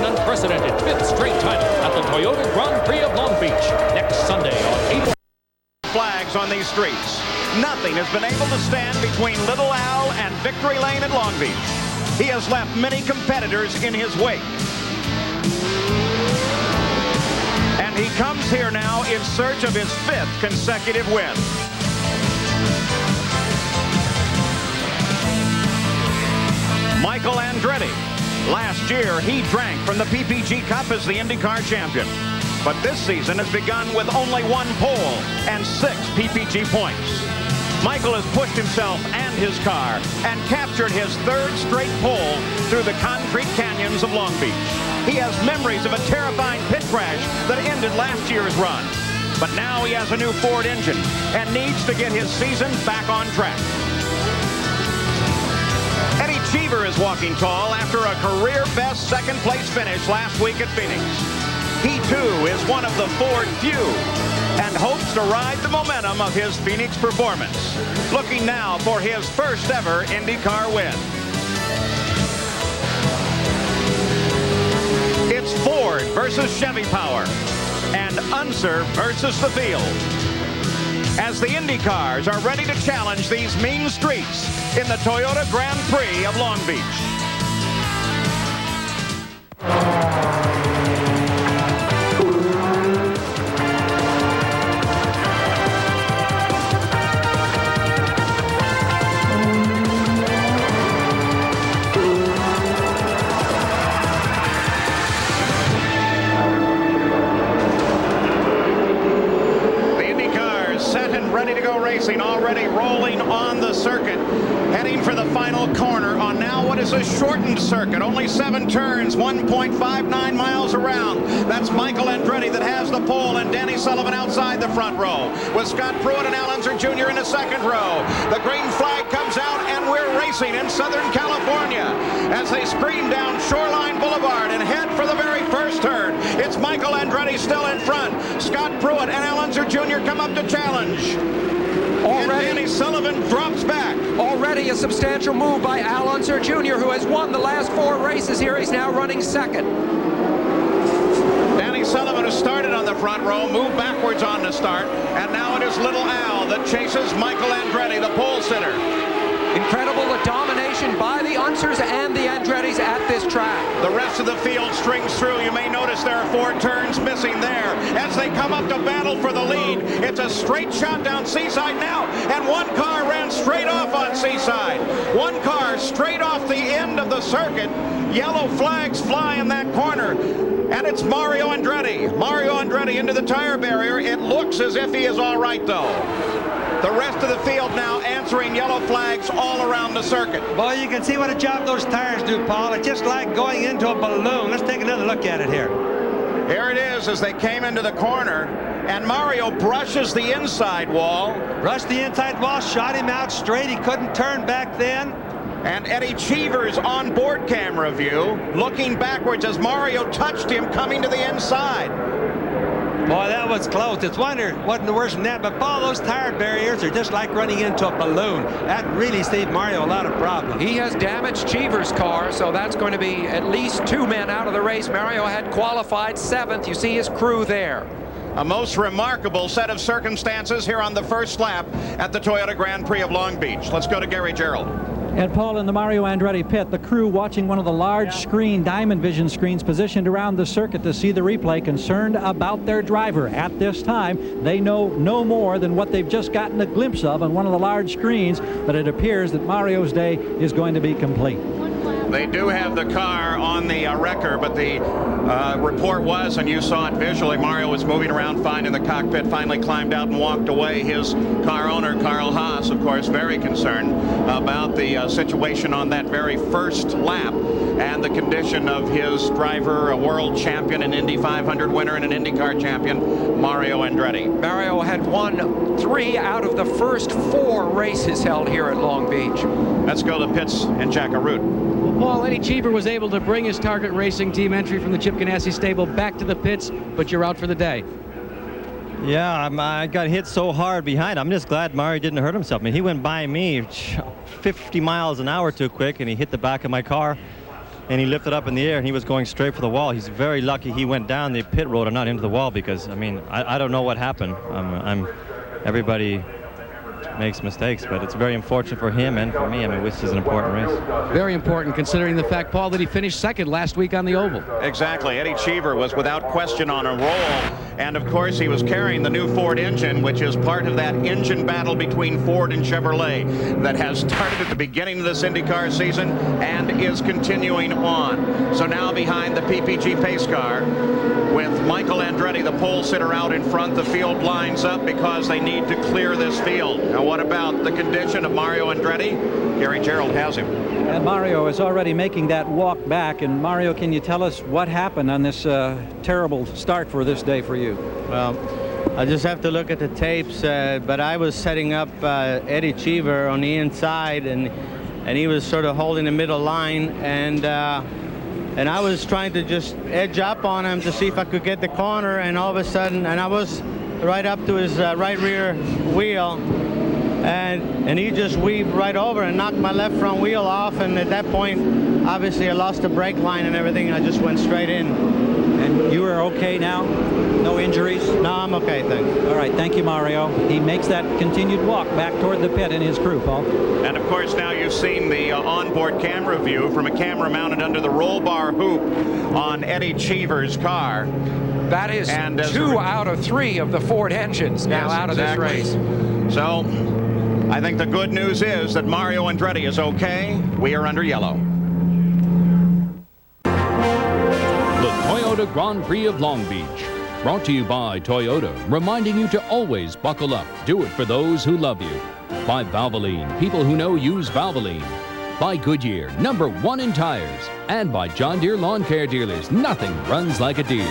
an unprecedented 5th straight title at the Toyota Grand Prix of Long Beach next Sunday on April. Flags on these streets. Nothing has been able to stand between Little Al and Victory Lane at Long Beach. He has left many competitors in his wake. And he comes here now in search of his 5th consecutive win. Michael Andretti. Last year, he drank from the PPG Cup as the IndyCar champion. But this season has begun with only 1 pole and 6 PPG points. Michael has pushed himself and his car and captured his 3rd straight pole through the concrete canyons of Long Beach. He has memories of a terrifying pit crash that ended last year's run. But now he has a new Ford engine and needs to get his season back on track. Eddie Cheever is walking tall after a career-best 2nd-place finish last week at Phoenix. He, too, is one of the Ford few and hopes to ride the momentum of his Phoenix performance. Looking now for his first ever IndyCar win. It's Ford versus Chevy power and Unser versus the field, as the IndyCars are ready to challenge these mean streets in the Toyota Grand Prix of Long Beach. Ready to go racing, already rolling on the circuit, heading for the final corner on now what is a shortened circuit, only 7 turns, 1.59 miles around. That's Michael Andretti that has the pole, and Danny Sullivan outside the front row, with Scott Pruitt and Unser Jr. in the 2nd row. The green flag comes out, and we're racing in Southern California as they scream down Shoreline Boulevard and head for the very first turn. It's Michael Andretti still in front. Scott Pruitt and Unser Jr. come up to challenge. Already, and Danny Sullivan drops back. Already a substantial move by Unser Jr., who has won the last 4 races here. He's now running 2nd. Danny Sullivan, who started on the front row, moved backwards on the start, and now it is Little Al that chases Michael Andretti, the pole sitter. Incredible the domination by the Unsers and the Andrettis at this track. The rest of the field strings through. You may notice there are 4 turns missing there as they come up to battle for the lead. It's a straight shot down Seaside now, and 1 car ran straight off on Seaside. 1 car straight off the end of the circuit. Yellow flags fly in that corner, and it's Mario Andretti. Mario Andretti into the tire barrier. It looks as if he is all right, though. The rest of the field now answering yellow flags all around the circuit. Boy, you can see what a job those tires do, Paul. It's just like going into a balloon. Let's take another look at it here. Here it is as they came into the corner, and Mario brushes the inside wall. Brushed the inside wall, shot him out straight. He couldn't turn back then. And Eddie Cheever's on-board camera view, looking backwards as Mario touched him coming to the inside. Boy, that was close. It's wonder it wasn't worse than that. But Paul, those tire barriers are just like running into a balloon. That really saved Mario a lot of problems. He has damaged Cheever's car, so that's going to be at least 2 men out of the race. Mario had qualified 7th. You see his crew there. A most remarkable set of circumstances here on the first lap at the Toyota Grand Prix of Long Beach. Let's go to Gary Gerould. And Paul, in the Mario Andretti pit, the crew watching one of the large screen Diamond Vision screens positioned around the circuit to see the replay, concerned about their driver. At this time, they know no more than what they've just gotten a glimpse of on one of the large screens, but it appears that Mario's day is going to be complete. They do have the car on the wrecker, but the report was, and you saw it visually, Mario was moving around fine in the cockpit, finally climbed out and walked away. His car owner, Carl Haas, of course, very concerned about the situation on that very first lap and the condition of his driver, a world champion, an Indy 500 winner, and an IndyCar champion, Mario Andretti. Mario had won 3 out of the first 4 races held here at Long Beach. Let's go to pits and Jack Arute. Paul, Eddie Cheever was able to bring his Target Racing team entry from the Chip Ganassi stable back to the pits, but you're out for the day. Yeah, I got hit so hard behind. I'm just glad Mario didn't hurt himself. I mean, he went by me 50 miles an hour too quick, and he hit the back of my car. and he lifted up in the air, and he was going straight for the wall. He's very lucky he went down the pit road and not into the wall, because, I mean, I don't know what happened. Everybody makes mistakes, but it's very unfortunate for him and for me. I mean, this is an important race. Very important, considering the fact, Paul, that he finished second last week on the oval. Exactly. Eddie Cheever was without question on a roll. And of course, he was carrying the new Ford engine, which is part of that engine battle between Ford and Chevrolet that has started at the beginning of this IndyCar season and is continuing on. So now behind the PPG pace car with Michael Andretti, the pole sitter, out in front. The field lines up because they need to clear this field. Now, what about the condition of Mario Andretti? Gary Gerould has him. And Mario is already making that walk back. And Mario, can you tell us what happened on this terrible start for this day for you? Well, I just have to look at the tapes, but I was setting up Eddie Cheever on the inside, and he was sort of holding the middle line, and I was trying to just edge up on him to see if I could get the corner, and all of a sudden, and I was right up to his right rear wheel, and he just weaved right over and knocked my left front wheel off, and at that point, obviously, I lost the brake line and everything, and I just went straight in. And you are okay now? No injuries? No, I'm okay, thanks. All right, thank you, Mario. He makes that continued walk back toward the pit in his crew, Paul. And of course, now you've seen the onboard camera view from a camera mounted under the roll bar hoop on Eddie Cheever's car. That is 2 out of 3 of the Ford engines now out of this race. So I think the good news is that Mario Andretti is okay. We are under yellow. Toyota Grand Prix of Long Beach. Brought to you by Toyota, reminding you to always buckle up. Do it for those who love you. By Valvoline, people who know use Valvoline. By Goodyear, #1 in tires. And by John Deere Lawn Care Dealers, nothing runs like a deer.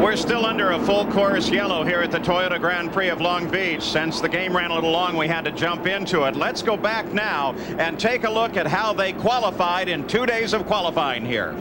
We're still under a full course yellow here at the Toyota Grand Prix of Long Beach. Since the game ran a little long, we had to jump into it. Let's go back now and take a look at how they qualified in 2 days of qualifying here.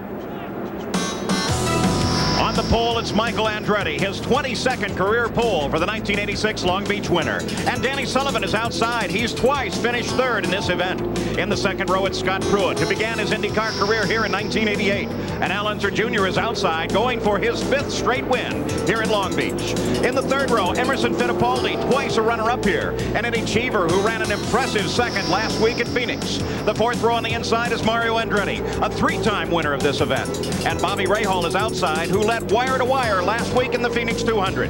On the pole, it's Michael Andretti, his 22nd career pole for the 1986 Long Beach winner. And Danny Sullivan is outside. He's twice finished third in this event. In the second row, it's Scott Pruitt, who began his IndyCar career here in 1988. And Unser Jr. is outside, going for his 5th straight win here in Long Beach. In the third row, Emerson Fittipaldi, twice a runner-up here. And Eddie Cheever, who ran an impressive second last week at Phoenix. The fourth row on the inside is Mario Andretti, a 3-time winner of this event. And Bobby Rahal is outside, who led wire to wire last week in the Phoenix 200.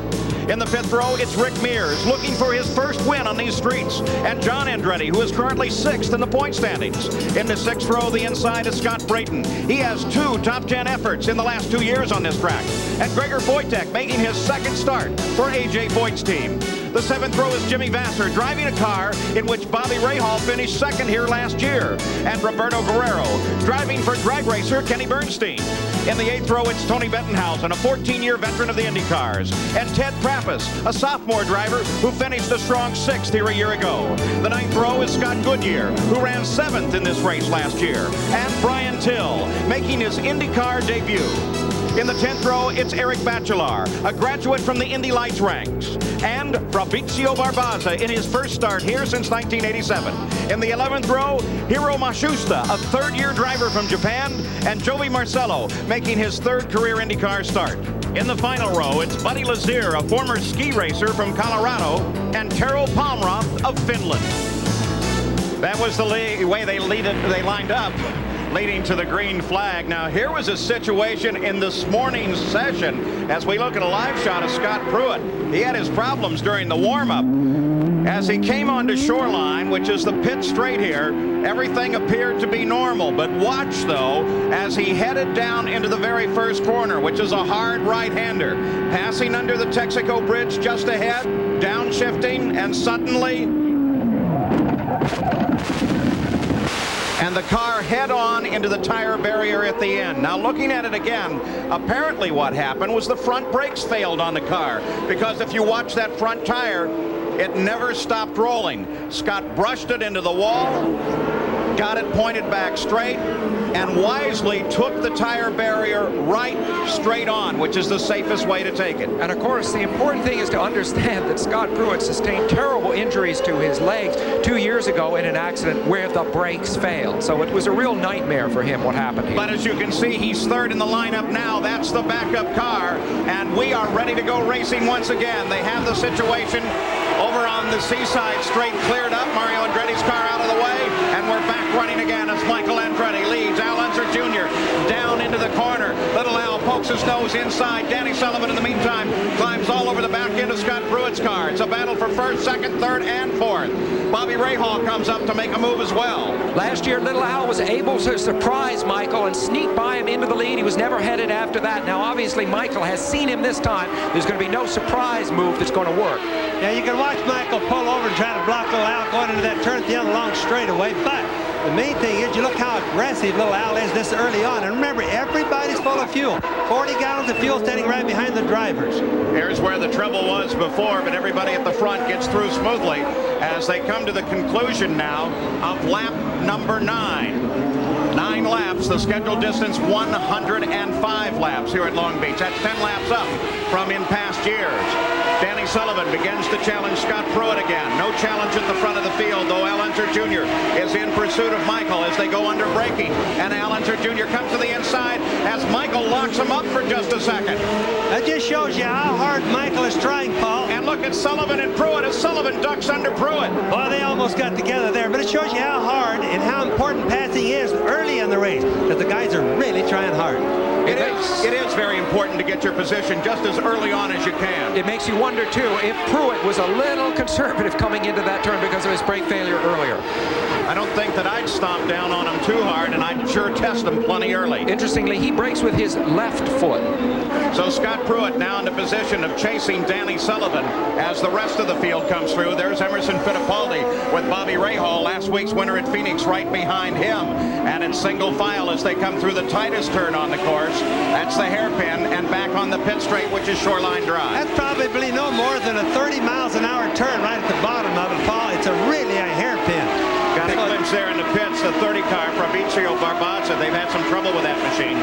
In the fifth row, it's Rick Mears looking for his first win on these streets. And John Andretti, who is currently 6th in the point standings. In the sixth row, the inside is Scott Brayton. He has 2 top 10 efforts in the last 2 years on this track. And Gregor Wojtek making his second start for A.J. Foyt's team. The seventh row is Jimmy Vasser driving a car in which Bobby Rahal finished second here last year. And Roberto Guerrero driving for drag racer Kenny Bernstein. In the eighth row, it's Tony Bettenhausen, a 14-year veteran of the IndyCars. And Ted Prappis, a sophomore driver who finished a strong 6th here a year ago. The ninth row is Scott Goodyear, who ran 7th in this race last year. And Brian Till making his IndyCar debut. In the 10th row, it's Eric Bachelard, a graduate from the Indy Lights ranks. And Fabrizio Barbaza in his first start here since 1987. In the 11th row, Hiro Matsushita, a 3rd-year driver from Japan. And Joey Marcello making his 3rd career IndyCar start. In the final row, it's Buddy Lazier, a former ski racer from Colorado. And Tero Palmroth of Finland. That was the way they lined up, leading to the green flag. Now, here was a situation in this morning's session as we look at a live shot of Scott Pruitt. He had his problems during the warm-up. As he came onto shoreline, which is the pit straight here, everything appeared to be normal. But watch, though, as he headed down into the very first corner, which is a hard right-hander, passing under the Texaco Bridge just ahead, downshifting, and suddenly... and the car head-on into the tire barrier at the end. Now, looking at it again, apparently what happened was the front brakes failed on the car, because if you watch that front tire, it never stopped rolling. Scott brushed it into the wall, got it pointed back straight, and wisely took the tire barrier right straight on, which is the safest way to take it. And of course, the important thing is to understand that Scott Pruett sustained terrible injuries to his legs 2 years ago in an accident where the brakes failed. So it was a real nightmare for him what happened here. But as you can see, he's third in the lineup now. That's the backup car, and we are ready to go racing once again. They have the situation over on the Seaside straight cleared up. Mario Andretti's car out of the way, and we're back running again as Michael Andretti leads. Al Unser Jr. down into the corner. Little Al pokes his nose inside. Danny Sullivan, in the meantime, climbs all over the back end of Scott Pruett's car. It's a battle for first, second, third, and fourth. Bobby Rahal comes up to make a move as well. Last year, Little Al was able to surprise Michael and sneak by him into the lead. He was never headed after that. Now, obviously, Michael has seen him this time. There's going to be no surprise move that's going to work. Yeah, you can watch Michael pull over and try to block Little Al going into that turn at the other long straightaway, but the main thing is you look how aggressive Little Al is this early on. And remember, everybody's full of fuel. 40 gallons of fuel standing right behind the drivers. Here's where the trouble was before, but everybody at the front gets through smoothly as they come to the conclusion now of lap number 9. 9 laps, the scheduled distance 105 laps here at Long Beach. That's 10 laps up from in past years. Danny Sullivan begins to challenge Scott Pruett again. No challenge at the front of the field, though Al Unser Jr. is in pursuit of Michael as they go under braking. And Al Unser Jr. comes to the inside as Michael locks him up for just a second. That just shows you how hard Michael is trying, Paul. And look at Sullivan and Pruett as Sullivan ducks under Pruett. Well, they almost got together there, but it shows you how hard and how important passing is early in the race, because the guys are really trying hard. It is very important to get your position just as early on as you can. It makes you wonder, too, if Pruett was a little conservative coming into that turn because of his brake failure earlier. I don't think that I'd stomp down on him too hard, and I'd sure test him plenty early. Interestingly, he brakes with his left foot. So Scott Pruett now in the position of chasing Danny Sullivan as the rest of the field comes through. There's Emerson Fittipaldi with Bobby Rahal, last week's winner at Phoenix, right behind him. And it's single file as they come through the tightest turn on the course. That's the hairpin, and back on the pit straight, which is Shoreline Drive. That's probably no more than a 30 miles an hour turn right at the bottom of it, Paul. It's really a hairpin. Got a glimpse there in the pits, the 30 car from Fabrizio Barbaza. They've had some trouble with that machine.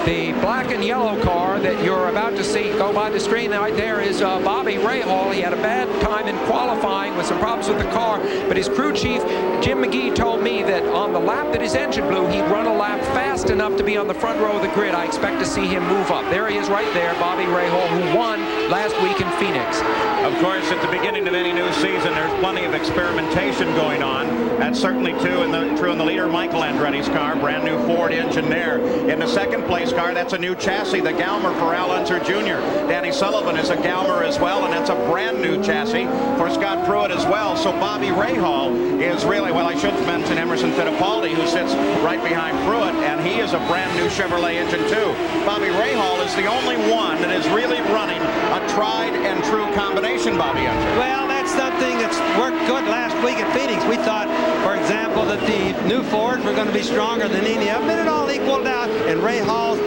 The black and yellow car that you're about to see go by the screen right there is Bobby Rahal. He had a bad time in qualifying with some problems with the car, but his crew chief, Jim McGee, told me that on the lap that his engine blew, he'd run a lap fast enough to be on the front row of the grid. I expect to see him move up. There he is right there, Bobby Rahal, who won last week in Phoenix. Of course, at the beginning of any new season, there's plenty of experimentation going on. That's certainly true in the leader, Michael Andretti's car, brand new Ford engine there. In the second place car, that's a new chassis, the Galmer for Al Unser Jr. Danny Sullivan is a Galmer as well, and that's a brand new chassis for Scott Pruett as well. So Bobby Rahal is really, well, I should mention Emerson Fittipaldi, who sits right behind Pruett, and he is a brand new Chevrolet engine too. Bobby Rahal is the only one that is really running a tried and true combination, Bobby Unser. Well, that's something that's worked good last week at Phoenix. We thought, for example, that the new Fords were going to be stronger than any of them, and it all equaled out, and Rahal's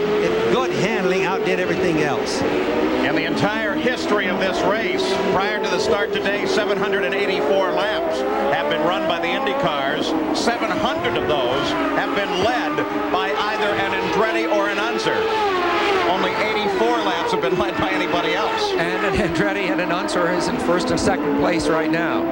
good handling outdid everything else. In the entire history of this race, prior to the start today, 784 laps have been run by the IndyCars. 700 of those have been led by either an Andretti or an Unser. Only 84 laps have been led by anybody else. And an Andretti and an Unser is in first and second place right now.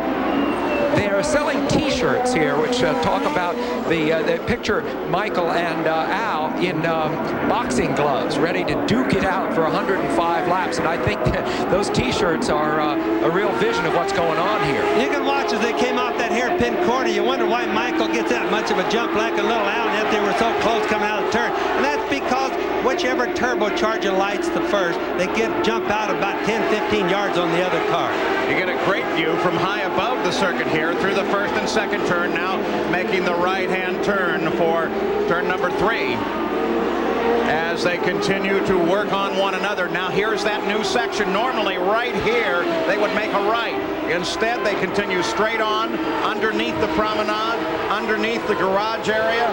They are selling T-shirts here, which talk about the picture Michael and Al in boxing gloves, ready to duke it out for 105 laps. And I think that those T-shirts are a real vision of what's going on here. You can watch as they came off that hairpin corner. You wonder why Michael gets that much of a jump like a little Al, and yet they were so close coming out of the turn. And that's because whichever turbocharger lights the first, they jump out about 10, 15 yards on the other car. You get a great view from high above the circuit here through the first and second turn, now making the right-hand turn for turn number 3 as they continue to work on one another. Now here's that new section. Normally right here they would make a right. Instead they continue straight on underneath the promenade, underneath the garage area,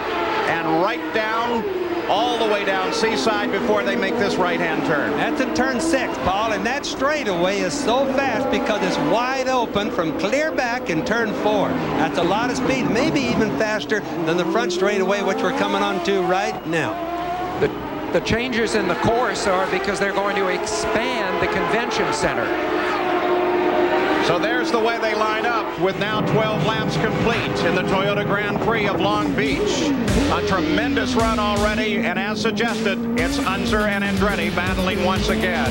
and right down all the way down Seaside before they make this right-hand turn. That's in turn 6, Paul, and that straightaway is so fast because it's wide open from clear back in turn 4. That's a lot of speed, maybe even faster than the front straightaway, which we're coming on to right now. The changes in the course are because they're going to expand the convention center. So there's the way they line up with now 12 laps complete in the Toyota Grand Prix of Long Beach. A tremendous run already, and as suggested, it's Unser and Andretti battling once again.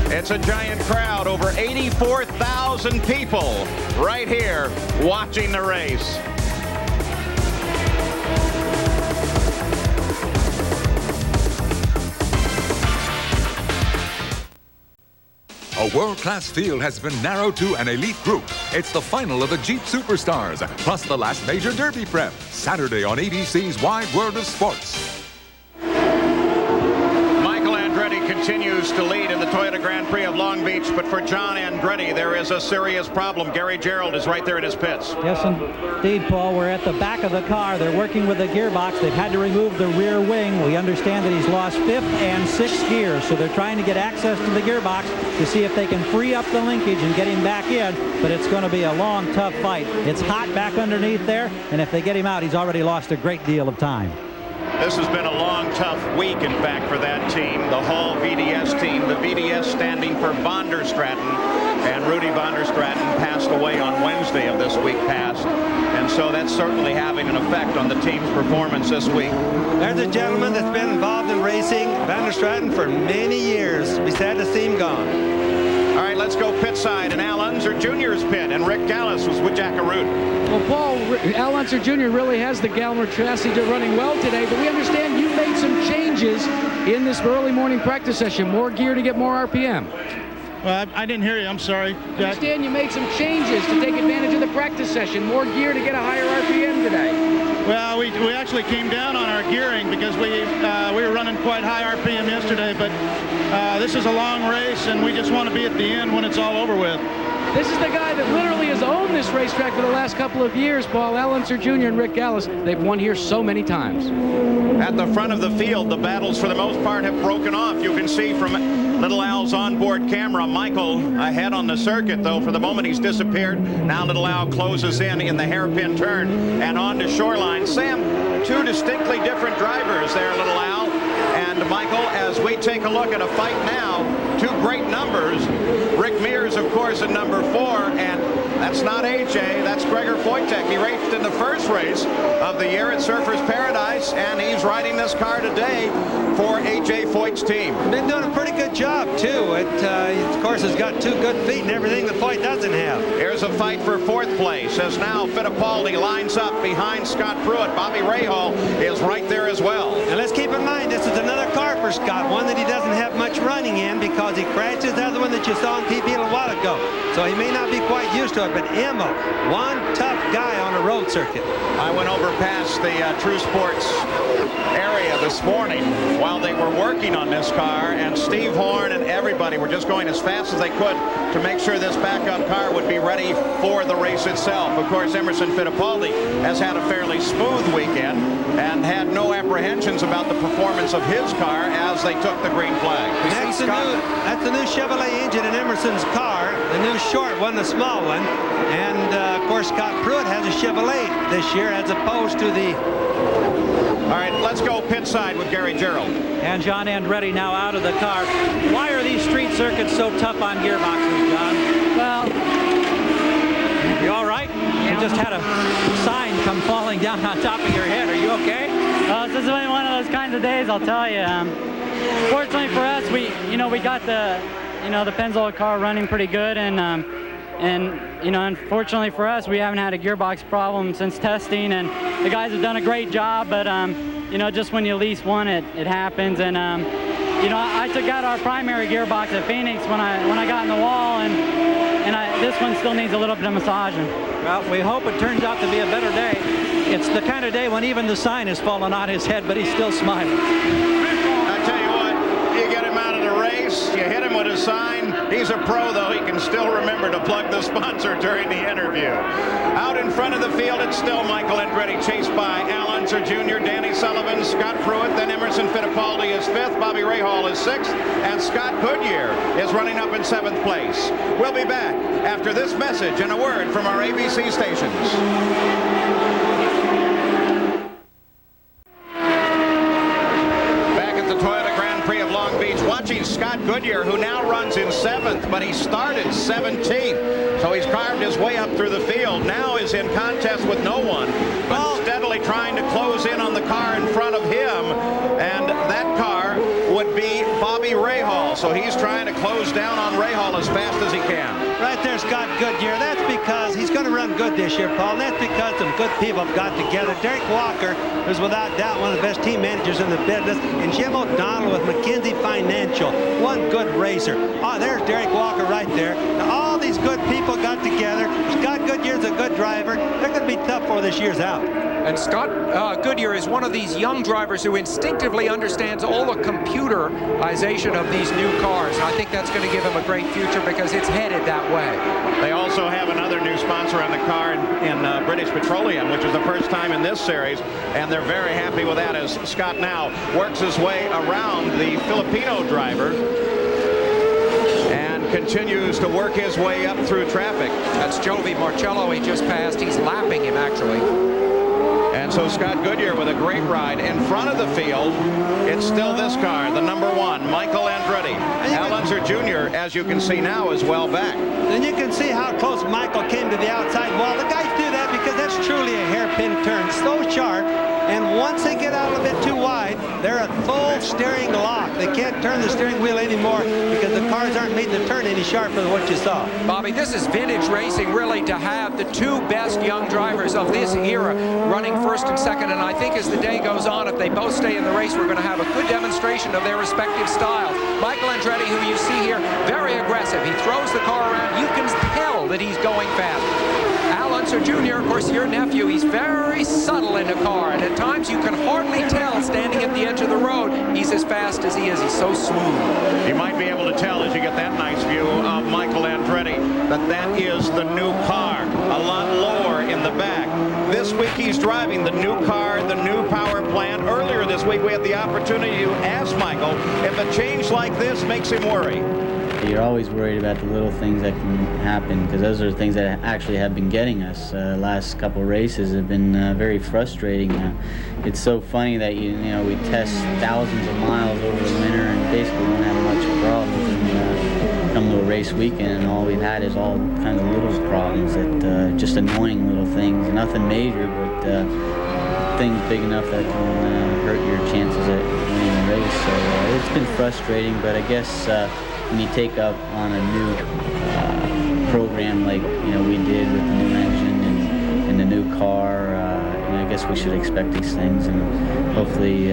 It's a giant crowd, over 84,000 people right here watching the race. A world-class field has been narrowed to an elite group. It's the final of the Jeep Superstars, plus the last major Derby prep, Saturday on ABC's Wide World of Sports. Continues to lead in the Toyota Grand Prix of Long Beach, but for John Andretti, there is a serious problem. Gary Gerould is right there in his pits. Yes, indeed, Paul. We're at the back of the car. They're working with the gearbox. They've had to remove the rear wing. We understand that he's lost 5th and 6th gears, so they're trying to get access to the gearbox to see if they can free up the linkage and get him back in, but it's going to be a long, tough fight. It's hot back underneath there, and if they get him out, he's already lost a great deal of time. This has been a long, tough week, in fact, for that team, the Hall VDS team. The VDS standing for Van der Straten, and Rudy Van der Straten passed away on Wednesday of this week past, and so that's certainly having an effect on the team's performance this week. There's a gentleman that's been involved in racing, Van der Straten, for many years. Be sad to see him gone. All right, let's go pit side, and Al Unser Jr.'s pit, and Rick Gallis was with Jack Arute. Well, Paul, Al Unser Jr. really has the Galmer chassis running well today, but we understand you made some changes in this early morning practice session. More gear to get more RPM. Well, I didn't hear you. I'm sorry. I understand you made some changes to take advantage of the practice session. More gear to get a higher RPM today. Well, we actually came down on our gearing because we were running quite high RPM yesterday, but this is a long race, and we just want to be at the end when it's all over with. This is the guy that literally has owned this racetrack for the last couple of years, Paul. Al Unser Jr. and Rick Gallis, they've won here so many times. At the front of the field, the battles for the most part have broken off. You can see from Little Al's onboard camera, Michael ahead on the circuit, though for the moment he's disappeared. Now Little Al closes in the hairpin turn and on to Shoreline. Sam, two distinctly different drivers there, Little Al and Michael, as we take a look at a fight now. Two great numbers. Rick Mears, of course, in number 4, and that's not AJ, that's Gregor Wojtek. He raced in the first race of the year at Surfers Paradise, and he's riding this car today for AJ Foyt's team. Been doing a pretty good job, too. It, of course, has got 2 good feet and everything that Foyt doesn't have. Here's a fight for 4th place, as now Fittipaldi lines up behind Scott Pruitt. Bobby Rahal is right there as well. And let's keep in mind, this is another car for Scott, one that he doesn't have much running in because he crashed his other one that you saw on TV a while ago. So he may not be quite used to it, but Emma, one tough guy on a road circuit. I went over past the True Sports area this morning while they were working on this car, and Steve Horn and everybody were just going as fast as they could to make sure this backup car would be ready for the race itself. Of course, Emerson Fittipaldi has had a fairly smooth weekend and had no apprehensions about the performance of his car as they took the green flag. That's the new Chevrolet engine in Emerson's car, the new short one, the small one. And, of course, Scott Pruitt has a Chevrolet this year as opposed to the... All right, let's go pit side with Gary Gerould. And John Andretti now out of the car. Why are these street circuits so tough on gearboxes, John? Well... You all right? You just had a sign come falling down on top of your head. Are you okay? This is one of those kinds of days, I'll tell you. Fortunately for us, we got the Pennzoil car running pretty good, and unfortunately for us, we haven't had a gearbox problem since testing, and the guys have done a great job, but just when you lease one, it happens, and I took out our primary gearbox at Phoenix when I got in the wall, and this one still needs a little bit of massaging. Well, we hope it turns out to be a better day. It's the kind of day when even the sign has fallen on his head, but he's still smiling. I tell you what, you get him out of the race, you hit him with a sign, he's a pro, though, he can still remember to plug the sponsor during the interview. Out in front of the field, it's still Michael Andretti, chased by Al Unser Jr., Danny Sullivan, Scott Pruitt, then Emerson Fittipaldi is 5th, Bobby Rahal is 6th, and Scott Goodyear is running up in 7th place. We'll be back after this message and a word from our ABC stations. Watching Scott Goodyear, who now runs in 7th, but he started 17th. So he's carved his way up through the field. Now is in contest with no one, but steadily trying to close in on the car in front of him. And that car would be Bobby Rahal. So he's trying to close down on Rahal as fast as he can. Right there, Scott Goodyear. That's because he's going to run good this year, Paul. That's because some good people have got together. Derek Walker is without doubt one of the best team managers in the business, and Jim O'Donnell with McKinsey Financial, one good racer. Oh, there's Derek Walker right there. Now, all these good people got together. Scott Goodyear's a good driver. They're going to be tough for this year's out. And Scott Goodyear is one of these young drivers who instinctively understands all the computerization of these new cars. And I think that's going to give him a great future because it's headed that way. They also have another new sponsor on the car in British Petroleum, which is the first time in this series, and they're very happy with that as Scott now works his way around the Filipino driver and continues to work his way up through traffic. That's Jovi Marcello he just passed. He's lapping him, actually. And so Scott Goodyear with a great ride. In front of the field, it's still this car, the number 1, Michael Andretti. Al Unser Jr., as you can see now, is well back. And you can see how close Michael came to the outside wall. The guys do that because that's truly a hairpin turn, so sharp. And once they get out a bit too wide, they're at full steering lock. They can't turn the steering wheel anymore because the cars aren't made to turn any sharper than what you saw. Bobby, this is vintage racing, really, to have the 2 best young drivers of this era running 1st and 2nd. And I think as the day goes on, if they both stay in the race, we're going to have a good demonstration of their respective styles. Michael Andretti, who you see here, very aggressive. He throws the car around. You can tell that he's going fast. Al Unser Jr., of course, your nephew, he's very subtle in the car, and at times you can hardly tell standing at the edge of the road he's as fast as he is. He's so smooth. You might be able to tell as you get that nice view of Michael Andretti that is the new car, a lot lower in the back. This week he's driving the new car, the new power plant. Earlier this week we had the opportunity to ask Michael if a change like this makes him worry. You're always worried about the little things that can happen because those are things that actually have been getting us. Last couple races have been very frustrating. It's so funny that you know we test thousands of miles over the winter and basically don't have much problems. And come to a race weekend, and all we've had is all kinds of little problems that just annoying little things. Nothing major, but things big enough that can hurt your chances at winning a race. So it's been frustrating, but I guess. When you take up on a new program like we did with the new engine and the new car, I guess we should expect these things, and hopefully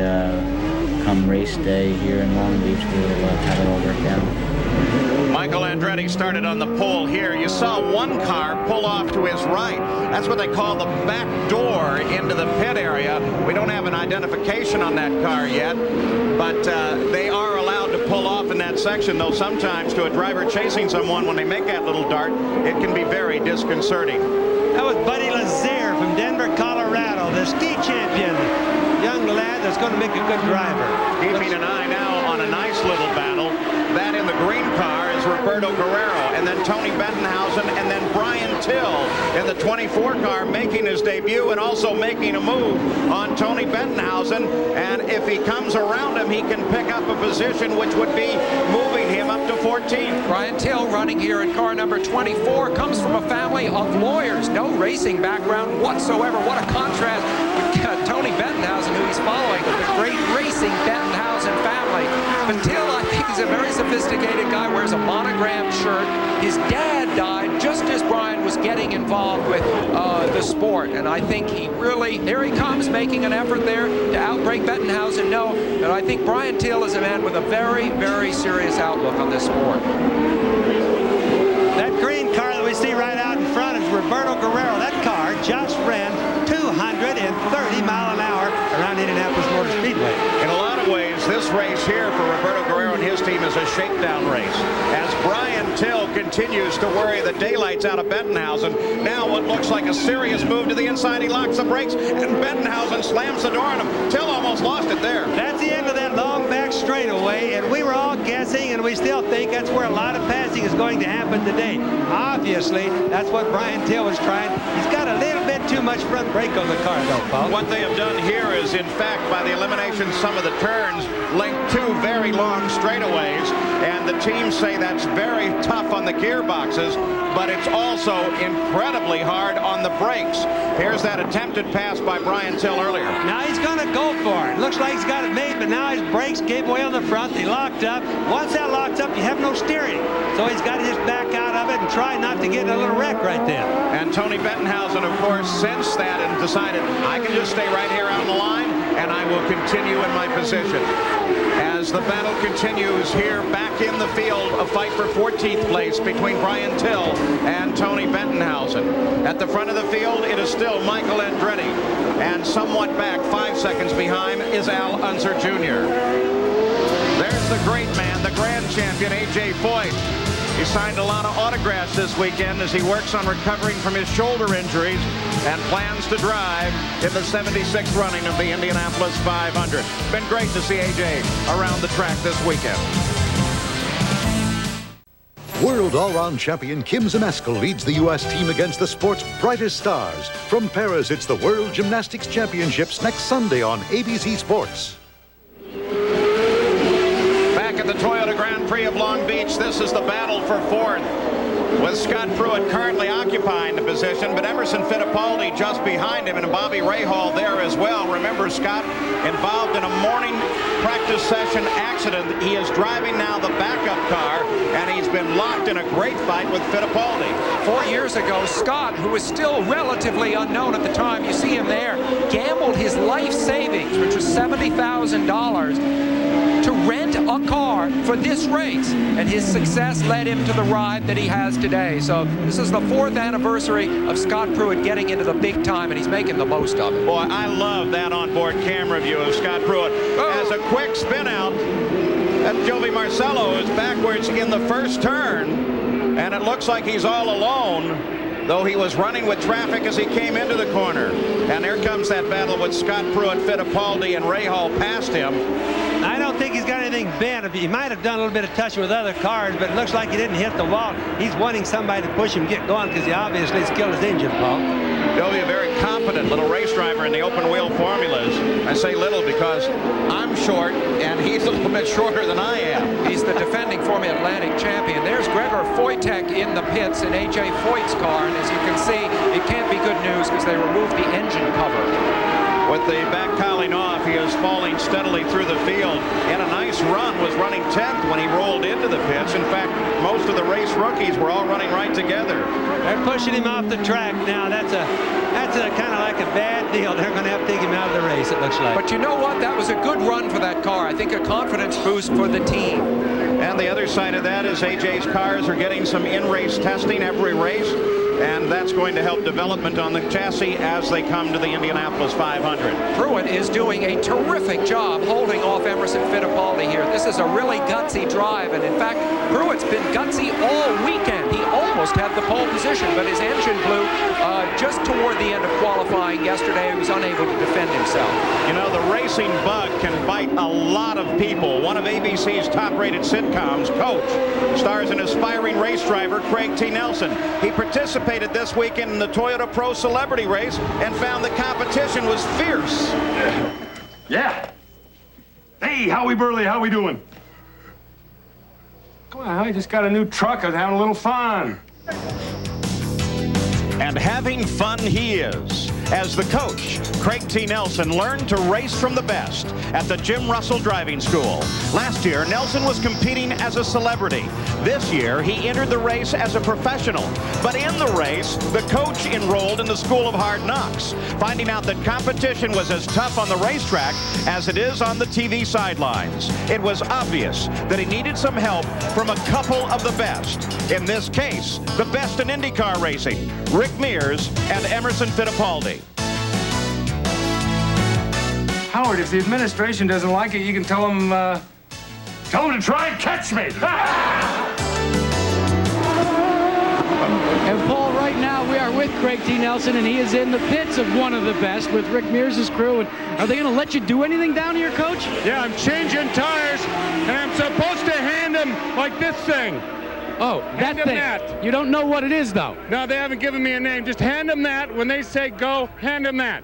come race day here in Long Beach we'll have it all worked out. Michael Andretti started on the pole here. You saw one car pull off to his right. That's what they call the back door into the pit area. We don't have an identification on that car yet, but they are allowed to pull off in that section, though sometimes to a driver chasing someone when they make that little dart, it can be very disconcerting. That was Buddy Lazier from Denver, Colorado, the ski champion. Young lad that's going to make a good driver. Keeping an eye now on a nice little battle. That in the green car is Roberto Guerrero, and then Tony Bettenhausen, and then Brian Till in the 24 car making his debut and also making a move on Tony Bettenhausen. And if he comes around him, he can pick up a position which would be moving him up to 14th. Brian Till running here in car number 24 comes from a family of lawyers, no racing background whatsoever. What a contrast with Tony Bettenhausen, who he's following, the great racing Bettenhausen family. But Till, I think, is a very sophisticated guy, wears a monogrammed shirt. His dad died just as Brian was getting involved with the sport, and I think he really, there he comes, making an effort there to outbreak Bettenhausen. No, and I think Brian Till is a man with a very, very serious outlook on this sport. That green car that we see right out in front is Roberto Guerrero. That car just ran 230 miles an hour around Indianapolis Motor Speedway. In a lot of ways, this race race here for Roberto Guerrero and his team is a shakedown race. As Brian Till continues to worry the daylights out of Bettenhausen. Now what looks like a serious move to the inside. He locks the brakes, and Bettenhausen slams the door on him. Till almost lost it there. That's the end of that long back straightaway, and we were all guessing, and we still think that's where a lot of passing is going to happen today. Obviously, that's what Brian Till was trying. He's got a little bit too much front brake on the car, though, Paul. What they have done here is, in fact, by the elimination, some of the turns linked two very long straightaways, and the teams say that's very tough on the gearboxes, but it's also incredibly hard on the brakes. Here's that attempted pass by Brian Till earlier. Now he's going to go for it. Looks like he's got it made, but now his brakes gave way on the front. They locked up. Once that locks up, you have no steering. So he's got to just back out of it and try not to get in a little wreck right there. And Tony Bettenhausen, of course, sensed that and decided, I can just stay right here on the line, and I will continue in my position. As the battle continues here back in the field, a fight for 14th place between Brian Till and Tony Bettenhausen. At the front of the field, it is still Michael Andretti, and somewhat back, 5 seconds behind, is Al Unser Jr. There's the great man, the grand champion, A.J. Foyt. He signed a lot of autographs this weekend as he works on recovering from his shoulder injuries and plans to drive in the 76th running of the Indianapolis 500. It's been great to see A.J. around the track this weekend. World all-round champion Kim Zemaskal leads the U.S. team against the sport's brightest stars. From Paris, it's the World Gymnastics Championships next Sunday on ABC Sports. Back at the Toyota Grand Prix of Long Beach, this is the battle for fourth, with Scott Pruitt currently occupying the position, but Emerson Fittipaldi just behind him, and Bobby Rahal there as well. Remember, Scott involved in a morning practice session accident. He is driving now the backup car, and he's been locked in a great fight with Fittipaldi. 4 years ago, Scott, who was still relatively unknown at the time, you see him there, gambled his life savings, which was $70,000, to rent a car for this race, and his success led him to the ride that he has today. So this is the 4th anniversary of Scott Pruitt getting into the big time, and he's making the most of it. Boy, I love that onboard camera view of Scott Pruitt. As a quick spin out, that Joey Marcello is backwards in the first turn, and it looks like he's all alone, though he was running with traffic as he came into the corner. And there comes that battle with Scott Pruitt, Fittipaldi, and Rahal past him. I don't think he's got anything bent. He might have done a little bit of touching with other cars, but it looks like he didn't hit the wall. He's wanting somebody to push him, get going, because he obviously has killed his engine, Paul. Joey, a very competent little race driver in the open wheel formulas. I say little because I'm short, and he's a little bit shorter than I am. He's the defending Formula Atlantic champion. There's Gregor Foytek in the pits in A.J. Foyt's car, and as you can see, it can't be good news because they removed the engine cover. With the back cowling off, he is falling steadily through the field. And a nice run, was running 10th when he rolled into the pits. In fact, most of the race rookies were all running right together. They're pushing him off the track now. That's a kind of like a bad deal. They're going to have to take him out of the race, it looks like. But you know what? That was a good run for that car. I think a confidence boost for the team. And the other side of that is AJ's cars are getting some in-race testing every race, and that's going to help development on the chassis as they come to the Indianapolis 500. Pruitt is doing a terrific job holding off Emerson Fittipaldi here. This is a really gutsy drive, and in fact, Pruitt's been gutsy all weekend. He almost had the pole position, but his engine blew just toward the end of qualifying yesterday. He was unable to defend himself. You know, the racing bug can bite a lot of people. One of ABC's top-rated sitcoms, Coach, stars an aspiring race driver, Craig T. Nelson. He participated this weekend in the Toyota Pro Celebrity Race and found the competition was fierce. Yeah. Hey, Howie Burley, how we doing? Come on, Howie, just got a new truck. I was having a little fun. And having fun he is, as the coach, Craig T. Nelson, learned to race from the best at the Jim Russell Driving School. Last year, Nelson was competing as a celebrity. This year, he entered the race as a professional. But in the race, the coach enrolled in the School of Hard Knocks, finding out that competition was as tough on the racetrack as it is on the TV sidelines. It was obvious that he needed some help from a couple of the best. In this case, the best in IndyCar racing, Rick Mears and Emerson Fittipaldi. Howard, if the administration doesn't like it, you can tell them Tell him to try and catch me. And Paul, right now we are with Craig T. Nelson, and he is in the pits of one of the best with Rick Mears' crew. And are they going to let you do anything down here, Coach? Yeah, I'm changing tires, and I'm supposed to hand them like this thing. Oh, that thing. That. You don't know what it is, though. No, they haven't given me a name. Just hand them that. When they say go, hand them that.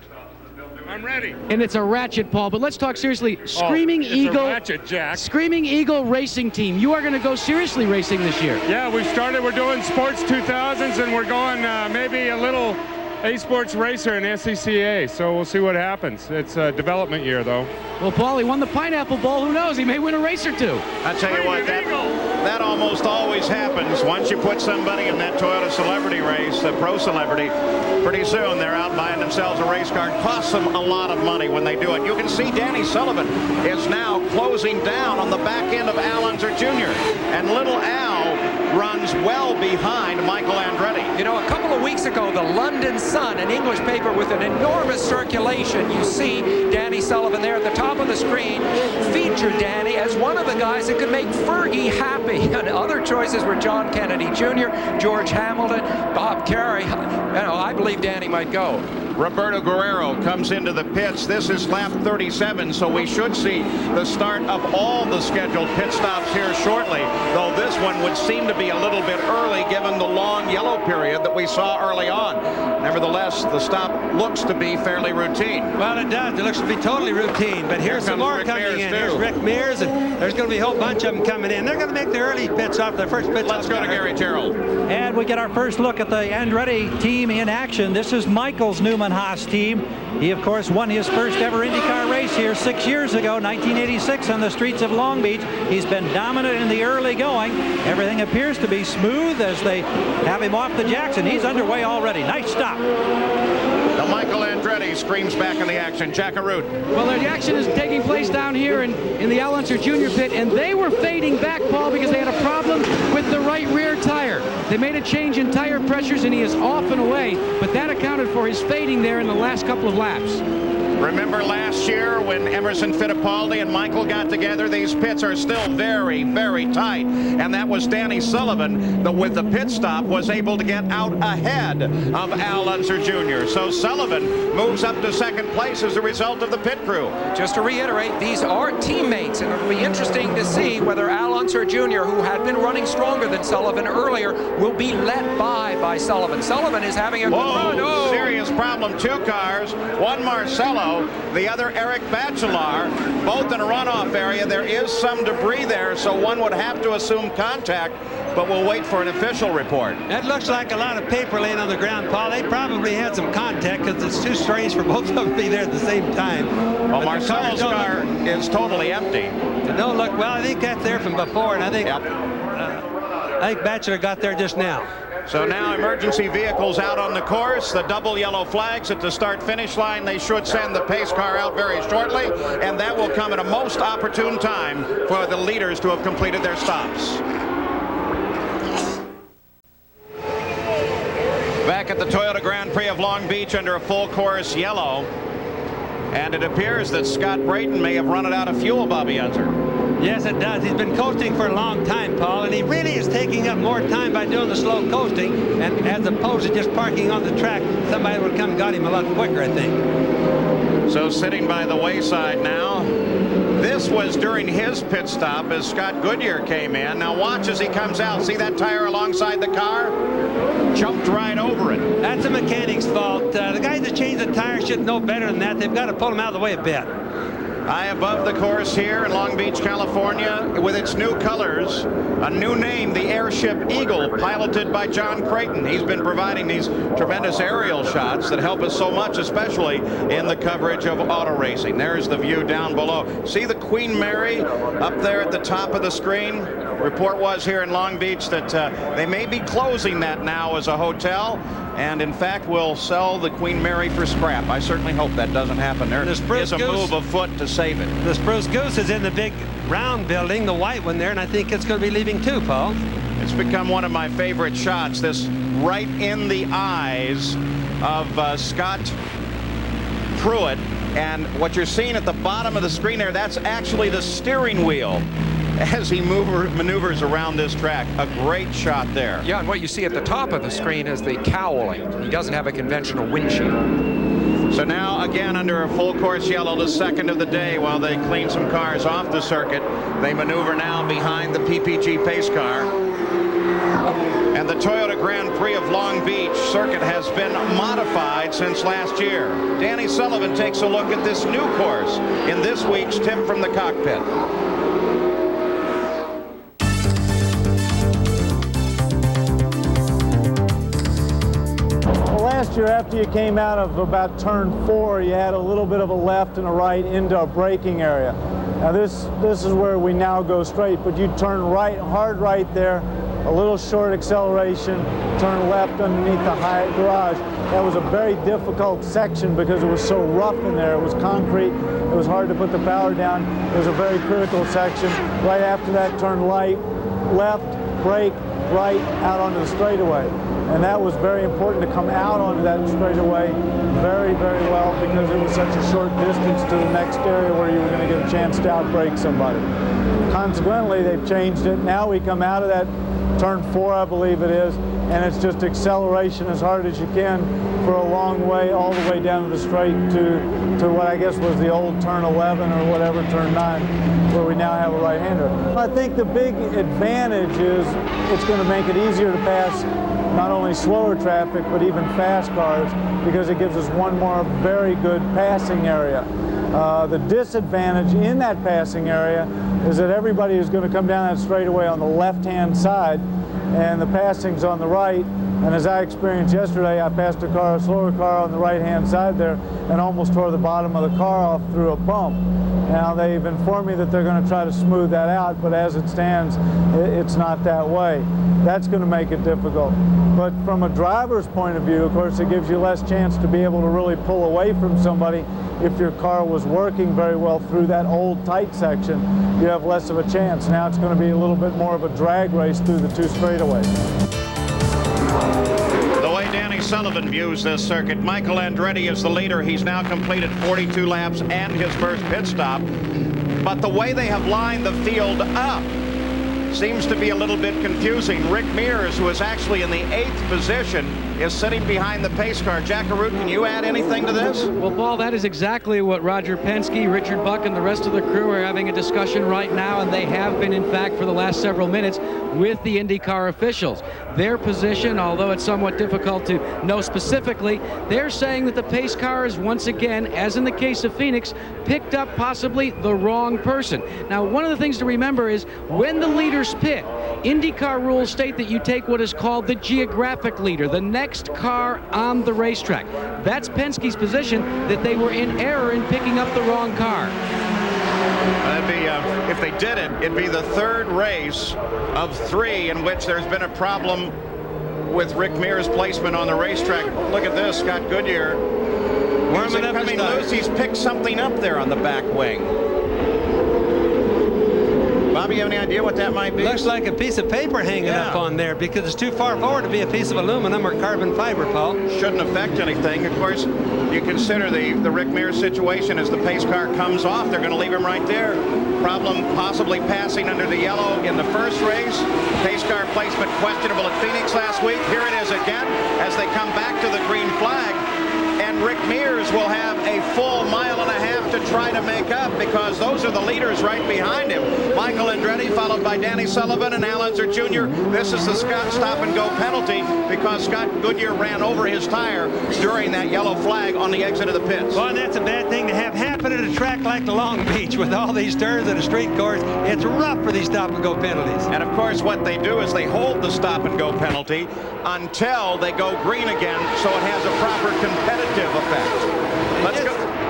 I'm ready. And it's a ratchet, Paul. But let's talk seriously. Screaming Eagle. A ratchet, Jack. Screaming Eagle Racing Team. You are going to go seriously racing this year. Yeah, we've started. We're doing Sports 2000s, and we're going maybe a little A-Sports Racer in SCCA. So we'll see what happens. It's a development year, though. Well, Paul, he won the Pineapple Bowl. Who knows? He may win a race or two. I tell you what, that almost always happens. Once you put somebody in that Toyota celebrity race, a pro celebrity, pretty soon they're out buying themselves a race car. It costs them a lot of money when they do it. You can see Danny Sullivan is now closing down on the back end of Unser Jr. And little Al runs well behind Michael Andretti. You know, a couple of weeks ago, the London Sun, an English paper with an enormous circulation, you see Danny Sullivan there at the top of the screen, featured Danny as one of the guys that could make Fergie happy. And other choices were John Kennedy Jr., George Hamilton, Bob Carey. You know, I believe Danny might go. Roberto Guerrero comes into the pits. This is lap 37, so we should see the start of all the scheduled pit stops here shortly, though this one would seem to be a little bit early given the long yellow period that we saw early on. Nevertheless, the stop looks to be fairly routine. Well, it does. It looks to be totally routine, but here's some more coming in. Here's Rick Mears, and there's going to be a whole bunch of them coming in. They're going to make the early pits off, their first pits. Let's go to Gary Gerould. And we get our first look at the Andretti team in action. This is Michael's Newman-Haas team. He, of course, won his first ever IndyCar race here 6 years ago, 1986, on the streets of Long Beach. He's been dominant in the early going. Everything appears to be smooth as they have him off the jacks, and he's underway already. Nice stop. The Michael Andretti screams back in the action. Jack Arute. Well, the action is taking place down here in the Unser Jr. pit, and they were fading back, Paul, because they had a problem with the right rear tire. They made a change in tire pressures, and he is off and away, but that accounted for his fading there in the last couple of laps. Remember last year when Emerson Fittipaldi and Michael got together? These pits are still very, very tight. And that was Danny Sullivan that with the pit stop was able to get out ahead of Al Unser Jr. So Sullivan moves up to second place as a result of the pit crew. Just to reiterate, these are teammates, and it'll be interesting to see whether Al Unser Jr., who had been running stronger than Sullivan earlier, will be let by Sullivan. Sullivan is having a good run. Oh. Serious problem. Two cars, one Marcello, the other Eric Bachelard, both in a runoff area. There is some debris there, so one would have to assume contact, but we'll wait for an official report. That looks like a lot of paper laying on the ground, Paul. They probably had some contact because it's too strange for both of them to be there at the same time. Well, Marcello's car is totally empty. Don't look well. I think that's there from before, and I think I think Bachelor got there just now. So now emergency vehicles out on the course, the double yellow flags at the start-finish line. They should send the pace car out very shortly, and that will come at a most opportune time for the leaders to have completed their stops. Back at the Toyota Grand Prix of Long Beach under a full course yellow, and it appears that Scott Brayton may have run it out of fuel, Bobby Unser. Yes, it does. He's been coasting for a long time, Paul, and he really is taking up more time by doing the slow coasting, and as opposed to just parking on the track, somebody would come and got him a lot quicker, I think. So sitting by the wayside now. This was during his pit stop as Scott Goodyear came in. Now watch as he comes out. See that tire alongside the car? Jumped right over it. That's a mechanic's fault. The guys that change the tire should know better than that. They've got to pull them out of the way a bit. High above the course here in Long Beach, California, with its new colors, a new name, the Airship Eagle, piloted by John Creighton. He's been providing these tremendous aerial shots that help us so much, especially in the coverage of auto racing. There's the view down below. See the Queen Mary up there at the top of the screen? Report was here in Long Beach that they may be closing that now as a hotel, and in fact will sell the Queen Mary for scrap. I certainly hope that doesn't happen. There is a move afoot to save it. The Spruce Goose is in the big round building, the white one there, and I think it's going to be leaving too, Paul. It's become one of my favorite shots, this right in the eyes of Scott Pruitt. And what you're seeing at the bottom of the screen there, that's actually the steering wheel. as he maneuvers around this track. A great shot there. Yeah, and what you see at the top of the screen is the cowling. He doesn't have a conventional windshield. So now, again, under a full course yellow, the second of the day, while they clean some cars off the circuit, they maneuver now behind the PPG pace car. And the Toyota Grand Prix of Long Beach circuit has been modified since last year. Danny Sullivan takes a look at this new course in this week's Tip from the Cockpit. Last year, after you came out of about turn 4, you had a little bit of a left and a right into a braking area. Now this is where we now go straight, but you turn right, hard right there, a little short acceleration, turn left underneath the high garage. That was a very difficult section because it was so rough in there. It was concrete. It was hard to put the power down. It was a very critical section. Right after that, turn right, left, brake, right, out onto the straightaway. And that was very important to come out onto that straightaway very, very well because it was such a short distance to the next area where you were going to get a chance to outbrake somebody. Consequently, they've changed it. Now we come out of that turn 4, I believe it is, and it's just acceleration as hard as you can for a long way, all the way down to the straight to what I guess was the old turn 11 or whatever, turn 9, where we now have a right-hander. I think the big advantage is it's going to make it easier to pass not only slower traffic, but even fast cars, because it gives us one more very good passing area. The disadvantage in that passing area is that everybody is going to come down that straightaway on the left-hand side, and the passing's on the right. And as I experienced yesterday, I passed a slower car on the right-hand side there and almost tore the bottom of the car off through a bump. Now, they've informed me that they're going to try to smooth that out, but as it stands, it's not that way. That's going to make it difficult. But from a driver's point of view, of course, it gives you less chance to be able to really pull away from somebody. If your car was working very well through that old tight section, you have less of a chance. Now it's going to be a little bit more of a drag race through the 2 straightaways. The way Danny Sullivan views this circuit, Michael Andretti is the leader. He's now completed 42 laps and his first pit stop. But the way they have lined the field up seems to be a little bit confusing. Rick Mears, who is actually in the 8th position, is sitting behind the pace car. Jack Arute, can you add anything to this? Well, Paul, that is exactly what Roger Penske, Richard Buck, and the rest of the crew are having a discussion right now, and they have been, in fact, for the last several minutes with the IndyCar officials. Their position, although it's somewhat difficult to know specifically, they're saying that the pace car is once again, as in the case of Phoenix, picked up possibly the wrong person. Now, one of the things to remember is when the leaders pit, IndyCar rules state that you take what is called the geographic leader, the next car on the racetrack. That's Penske's position, that they were in error in picking up the wrong car. That'd be, if they did it, it'd be the 3rd race of 3 in which there's been a problem with Rick Mears' placement on the racetrack. Look at this, Scott Goodyear. Warming up coming loose. He's picked something up there on the back wing. Bobby, you have any idea what that might be? Looks like a piece of paper hanging up on there because it's too far forward to be a piece of aluminum or carbon fiber, Paul. Shouldn't affect anything. Of course, you consider the Rick Mears situation as the pace car comes off. They're going to leave him right there. Problem possibly passing under the yellow in the first race. Pace car placement questionable at Phoenix last week. Here it is again as they come back to the green flag. And Rick Mears will have a full mile and a half to try to make up because those are the leaders right behind him. Michael Andretti followed by Danny Sullivan and Unser Jr. This is the stop-and-go penalty because Scott Goodyear ran over his tire during that yellow flag on the exit of the pits. Well, that's a bad thing to have happen at a track like the Long Beach with all these turns and a street course. It's rough for these stop-and-go penalties. And, of course, what they do is they hold the stop-and-go penalty until they go green again so it has a proper competitive effect.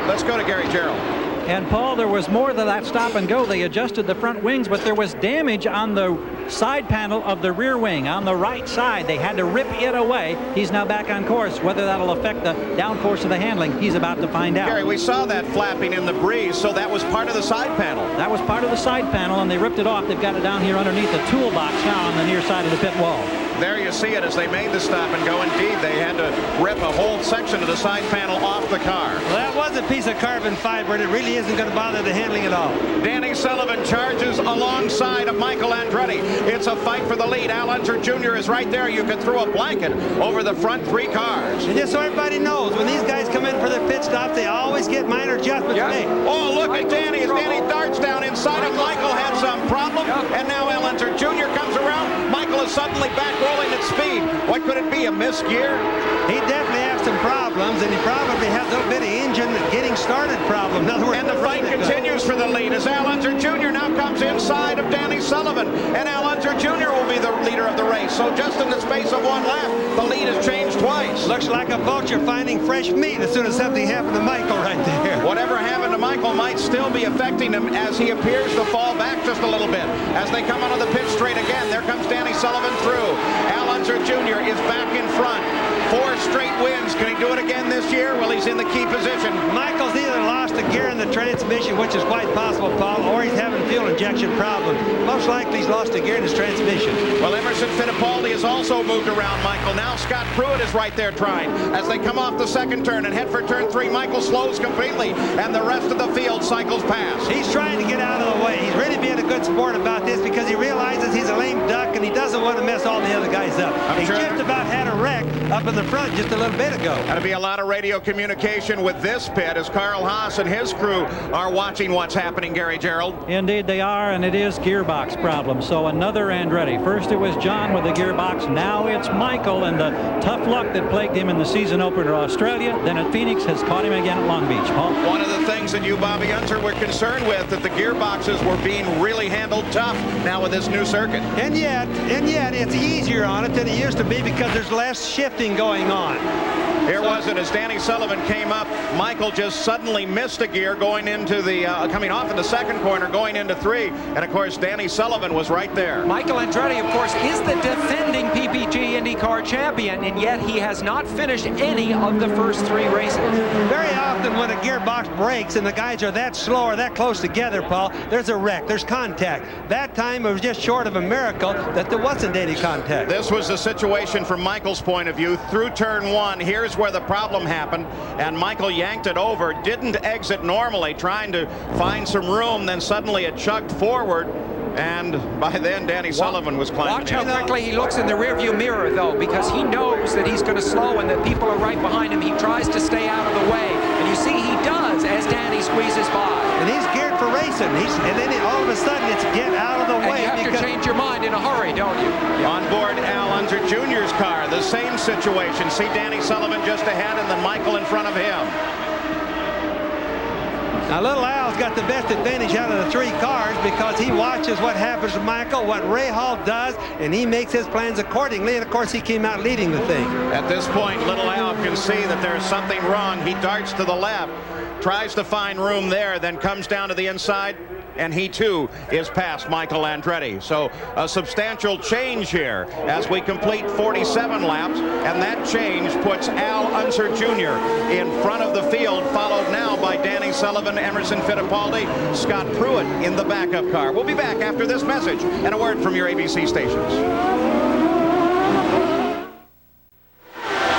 Let's go to Gary Gerould. And Paul, there was more than that stop and go. They adjusted the front wings, but there was damage on the side panel of the rear wing on the right side. They had to rip it away. He's now back on course. Whether that'll affect the downforce of the handling, he's about to find out. Gary, we saw that flapping in the breeze, so that was part of the side panel. That was part of the side panel, and they ripped it off. They've got it down here underneath the toolbox now on the near side of the pit wall. There you see it as they made the stop and go. Indeed, they had to rip a whole section of the side panel off the car. Well, that was a piece of carbon fiber, and it really isn't going to bother the handling at all. Danny Sullivan charges alongside of Michael Andretti. It's a fight for the lead. Al Unser Jr. is right there. You could throw a blanket over the front 3 cars. And just so everybody knows, when these guys come in for their pit stops, they always get minor adjustments made. Oh, look at Danny. As Danny darts down inside of Michael, had some problem. And now Al Unser Jr. comes around. Michael is suddenly back rolling at speed. What could it be, a missed gear? He definitely has some problems, and he probably has a little bit of engine getting started problem. In other words, and the fight continues for the lead as Al Unser Jr. now comes inside of Danny Sullivan. And Al Unser Jr. will be the leader of the race. So just in the space of 1 lap, the lead has changed twice. Looks like a vulture finding fresh meat as soon as something happened to Michael right there. Whatever happened to Michael might still be affecting him as he appears to fall back just a little bit. As they come onto the pit straight again, there comes Danny Sullivan through. Al Unser Jr. is back in front. 4 straight wins. Can he do it again this year? Well, he's in the key position. Michael's either lost a gear in the transmission, which is quite possible, Paul, or he's having fuel injection problems. Most likely he's lost a gear in his transmission. Well, Emerson Fittipaldi has also moved around Michael. Now Scott Pruitt is right there trying. As they come off the second turn and head for turn 3, Michael slows completely, and the rest of the field cycles past. He's trying to get out of the way. He's really being a good sport about this because he realizes he's a lame duck, and he doesn't want to mess all the other guys up. He just about had a wreck up in the front just a little bit ago. That'll be a lot of radio communication with this pit as Carl Haas and his crew are watching what's happening, Gary Gerould. Indeed they are, and it is gearbox problem. So another Andretti. First it was John with the gearbox. Now it's Michael, and the tough luck that plagued him in the season opener Australia, then at Phoenix, has caught him again at Long Beach. Paul? One of the things that you, Bobby Unser, were concerned with, that the gearboxes were being really handled tough now with this new circuit. And yet it's easier on it than it used to be because there's less shifting going on. Here was it as Danny Sullivan came up. Michael just suddenly missed a gear going into the coming off in the second corner, going into 3, and of course Danny Sullivan was right there. Michael Andretti, of course, is the defending PPG IndyCar champion, and yet he has not finished any of the first 3 races. Very often when a gearbox breaks and the guys are that slow or that close together, Paul, there's a wreck, there's contact. That time it was just short of a miracle that there wasn't any contact. This was the situation from Michael's point of view through turn 1. Here's where the problem happened, and Michael yanked it over, didn't exit normally, trying to find some room, then suddenly it chugged forward, and by then Danny Sullivan was climbing. Watch how quickly he looks in the rearview mirror, though, because he knows that he's going to slow and that people are right behind him. He tries to stay out of the way, and you see he does as Danny squeezes by. And he's geared for racing, and then all of a sudden it's get out of the way. And you have to change your mind in a hurry, don't you? On board Al Unser Jr.'s car, the same situation. See Danny Sullivan just ahead and then Michael in front of him. Now, little Al's got the best advantage out of the 3 cars because he watches what happens to Michael, what Ray Hall does, and he makes his plans accordingly, and of course he came out leading the thing. At this point, little Al can see that there's something wrong. He darts to the left, tries to find room there, then comes down to the inside, and he too is past Michael Andretti. So a substantial change here as we complete 47 laps, and that change puts Al Unser Jr. in front of the field, followed now by Danny Sullivan, Emerson Fittipaldi, Scott Pruitt in the backup car. We'll be back after this message and a word from your ABC stations.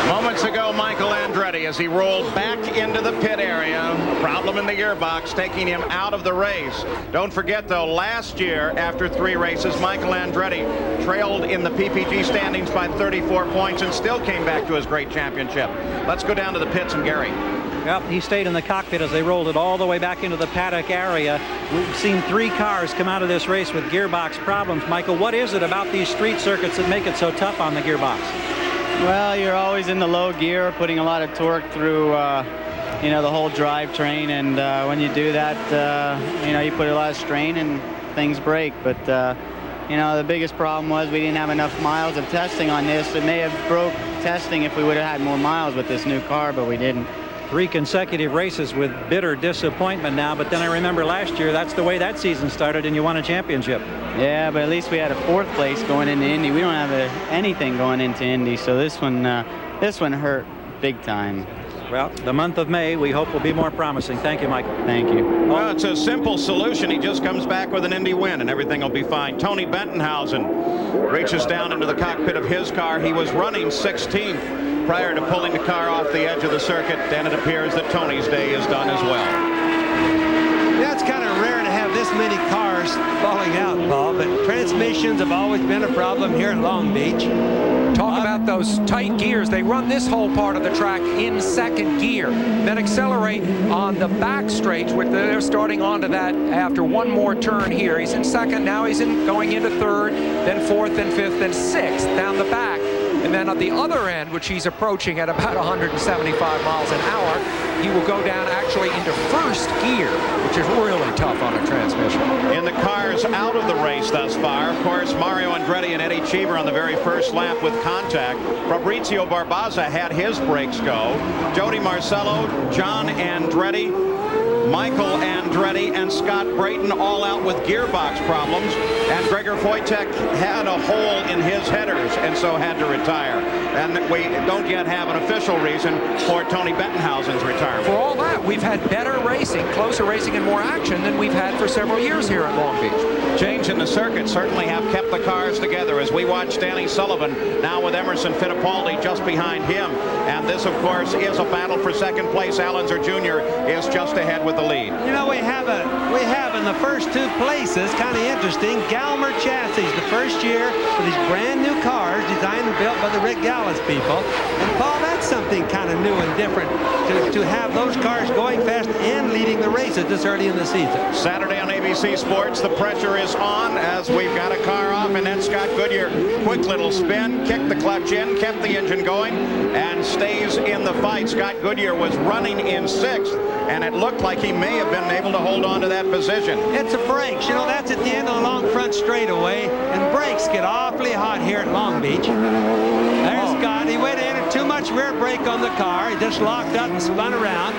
Moments ago, Michael Andretti, as he rolled back into the pit area, a problem in the gearbox taking him out of the race. Don't forget, though, last year, after 3 races, Michael Andretti trailed in the PPG standings by 34 points and still came back to his great championship. Let's go down to the pits and Gary. Yep, he stayed in the cockpit as they rolled it all the way back into the paddock area. We've seen 3 cars come out of this race with gearbox problems. Michael, what is it about these street circuits that make it so tough on the gearbox? Well, you're always in the low gear, putting a lot of torque through, you know, the whole drivetrain, and when you do that, you know, you put a lot of strain and things break. But you know, the biggest problem was we didn't have enough miles of testing on this. It may have broke testing if we would have had more miles with this new car, but we didn't. 3 consecutive races with bitter disappointment now, but then I remember last year that's the way that season started and you won a championship. Yeah, but at least we had a 4th place going into Indy. We don't have anything going into Indy, so this one hurt big time. Well, the month of May, we hope will be more promising. Thank you, Michael. Thank you. Well, it's a simple solution. He just comes back with an Indy win and everything will be fine. Tony Bentonhausen reaches down into the cockpit of his car. He was running 16th prior to pulling the car off the edge of the circuit, and it appears that Tony's day is done as well. Yeah, it's kind of rare to have this many cars falling out, Paul, but transmissions have always been a problem here at Long Beach. Talk about those tight gears. They run this whole part of the track in second gear, then accelerate on the back straight, which they're starting onto that after one more turn here. He's in second, now he's going into third, then fourth, then fifth, then sixth down the back. And then at the other end, which he's approaching at about 175 miles an hour, he will go down actually into first gear, which is really tough on a transmission. In the cars out of the race thus far, of course, Mario Andretti and Eddie Cheever on the very first lap with contact. Fabrizio Barbaza had his brakes go. Jody Marcello, John Andretti, Michael Andretti, and Scott Brayton all out with gearbox problems, and Gregor Wojtek had a hole in his headers and so had to retire. And we don't yet have an official reason for Tony Bettenhausen's retirement. For all that, we've had better racing, closer racing, and more action than we've had for several years here at Long Beach. Change in the circuit certainly have kept the cars together as we watch Danny Sullivan now with Emerson Fittipaldi just behind him. And this, of course, is a battle for second place. Unser Jr. is just ahead with the lead. You know, we have in the first two places, kind of interesting, Galmer chassis, the first year for these brand new cars designed and built by the Rick Gallis people. And Paul, that's something kind of new and different to have those cars going fast and leading the races this early in the season. Saturday on ABC Sports, the pressure is on as we've got a car off, and then Scott Goodyear, quick little spin, kicked the clutch in, kept the engine going, and stays in the fight. Scott Goodyear was running in sixth, and it looked like he may have been able to hold on to that position. It's a brakes. You know, that's at the end of the long front straightaway, and brakes get awfully hot here at Long Beach. There's Scott. He went in and too much rear brake on the car. He just locked up and spun around.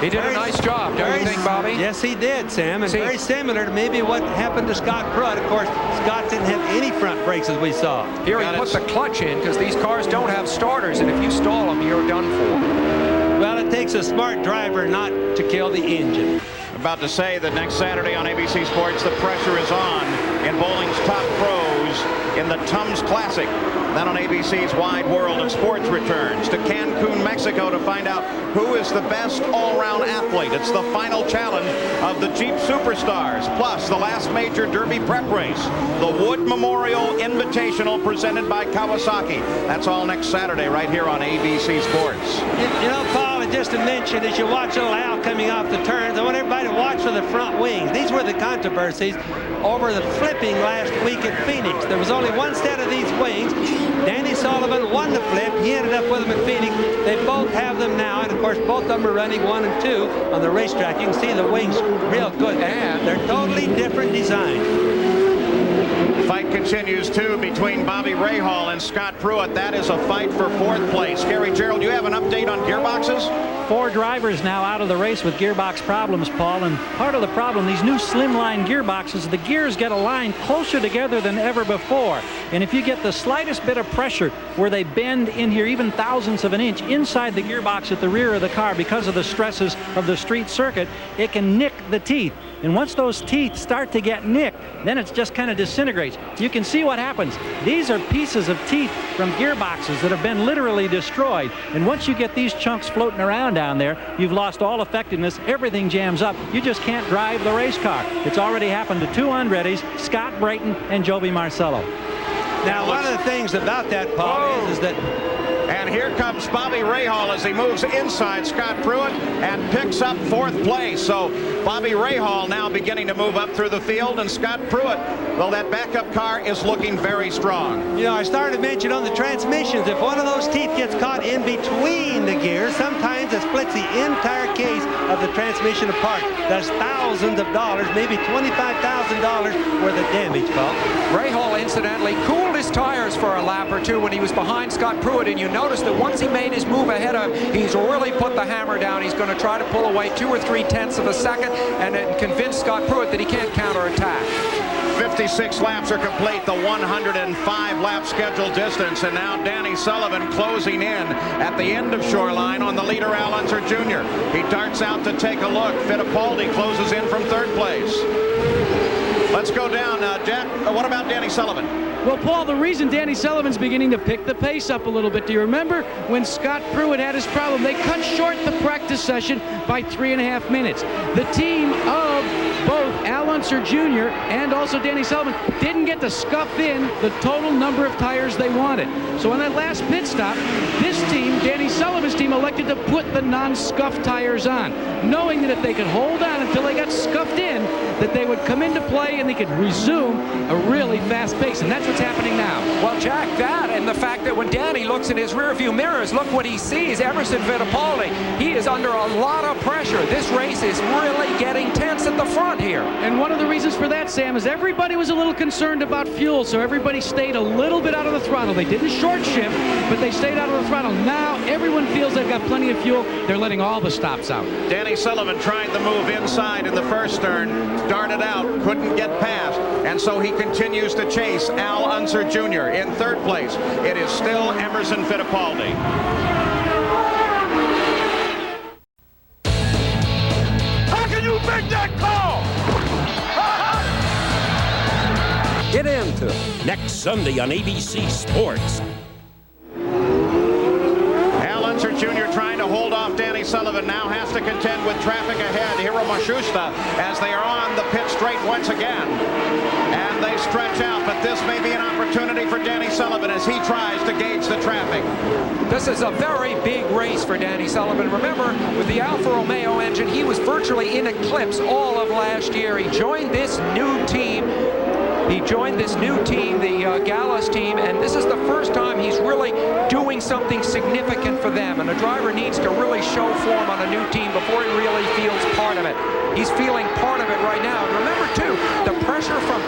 He did a nice job, don't you think, Bobby? Yes, he did, Sam, and very similar to maybe what happened to Scott Pruitt. Of course, Scott didn't have any front brakes as we saw. Here he put the clutch in because these cars don't have starters, and if you stall them, you're done for. Well, it takes a smart driver not to kill the engine. About to say that next Saturday on ABC Sports, the pressure is on in bowling's top pros in the Tums Classic. Then on ABC's Wide World of Sports returns to Cancun, Mexico to find out who is the best all-round athlete. It's the final challenge of the Jeep Superstars, plus the last major Derby prep race, the Wood Memorial Invitational presented by Kawasaki. That's all next Saturday right here on ABC Sports. You know, Paul, just to mention, as you watch little Al coming off the turns, I want everybody to watch for the front wings. These were the controversies over the flipping last week at Phoenix. There was only one set of these wings. Danny Sullivan won the flip. He ended up with them at Phoenix. They both have them now, and of course both of them are running 1 and 2 on the racetrack. You can see the wings real good, and they're totally different design. Fight continues too between Bobby Rahal and Scott Pruitt. That is a fight for fourth place. Gary Gerould, do you have an update on gearboxes? 4 drivers now out of the race with gearbox problems, Paul, and part of the problem, these new slimline gearboxes, the gears get aligned closer together than ever before, and if you get the slightest bit of pressure where they bend in here even thousandths of an inch inside the gearbox at the rear of the car because of the stresses of the street circuit, it can nick the teeth. And once those teeth start to get nicked, then it just kind of disintegrates. You can see what happens. These are pieces of teeth from gearboxes that have been literally destroyed. And once you get these chunks floating around down there, you've lost all effectiveness. Everything jams up. You just can't drive the race car. It's already happened to 2 Andrettis, Scott Brayton and Joby Marcello. Now, one of the things about that, Paul, is that... And here comes Bobby Rahal as he moves inside Scott Pruitt and picks up 4th place. So Bobby Rahal now beginning to move up through the field, and Scott Pruitt, well, that backup car is looking very strong. You know, I started to mention on the transmissions, if one of those teeth gets caught in between the gears, sometimes it splits the entire case of the transmission apart. That's thousands of dollars, maybe $25,000 worth of damage, Paul. Rahal, incidentally, cooled his tires for a lap or two when he was behind Scott Pruitt, and you notice that once he made his move ahead of him, he's really put the hammer down. He's going to try to pull away 2 or 3 tenths of a second and then convince Scott Pruitt that he can't counterattack. 56 laps are complete, the 105 lap scheduled distance, and now Danny Sullivan closing in at the end of Shoreline on the leader, Al Unser Jr. He darts out to take a look. Fittipaldi closes in from 3rd place. Let's go down. Jack, what about Danny Sullivan? Well, Paul, the reason Danny Sullivan's beginning to pick the pace up a little bit, do you remember when Scott Pruitt had his problem? They cut short the practice session by 3.5 minutes. The team of both Al Unser Jr. and also Danny Sullivan didn't get to scuff in the total number of tires they wanted. So on that last pit stop, this team, Danny Sullivan's team, elected to put the non-scuff tires on, knowing that if they could hold on until they got scuffed in, that they would come into play and they could resume a really fast pace, and that's what's happening now. Well, Jack, that and the fact that when Danny looks in his rearview mirrors, look what he sees. Emerson Fittipaldi, he is under a lot of pressure. This race is really getting tense at the front here. And one of the reasons for that, Sam, is everybody was a little concerned about fuel, so everybody stayed a little bit out of the throttle. They didn't short shift, but they stayed out of the throttle. Now everyone feels they've got plenty of fuel. They're letting all the stops out. Danny Sullivan tried the move inside in the first turn, started out, couldn't get past, and so he continues to chase Al Unser Jr. In third place. It is still Emerson Fittipaldi. How can you make that call? Get into it next Sunday on ABC Sports. Al Unser Jr. trying to hold off Danny Sullivan, now has to contend with traffic ahead. Hiro Mashusta as they are on the pit straight once again. And they stretch out, but this may be an opportunity for Danny Sullivan as he tries to gauge the traffic. This is a very big race for Danny Sullivan. Remember, with the Alfa Romeo engine, he was virtually in eclipse all of last year. He joined this new team. The Gallus team, and this is the first time he's really doing something significant for them. And a driver needs to really show form on a new team before he really feels part of it. He's feeling part of it right now. And remember, too, the pressure from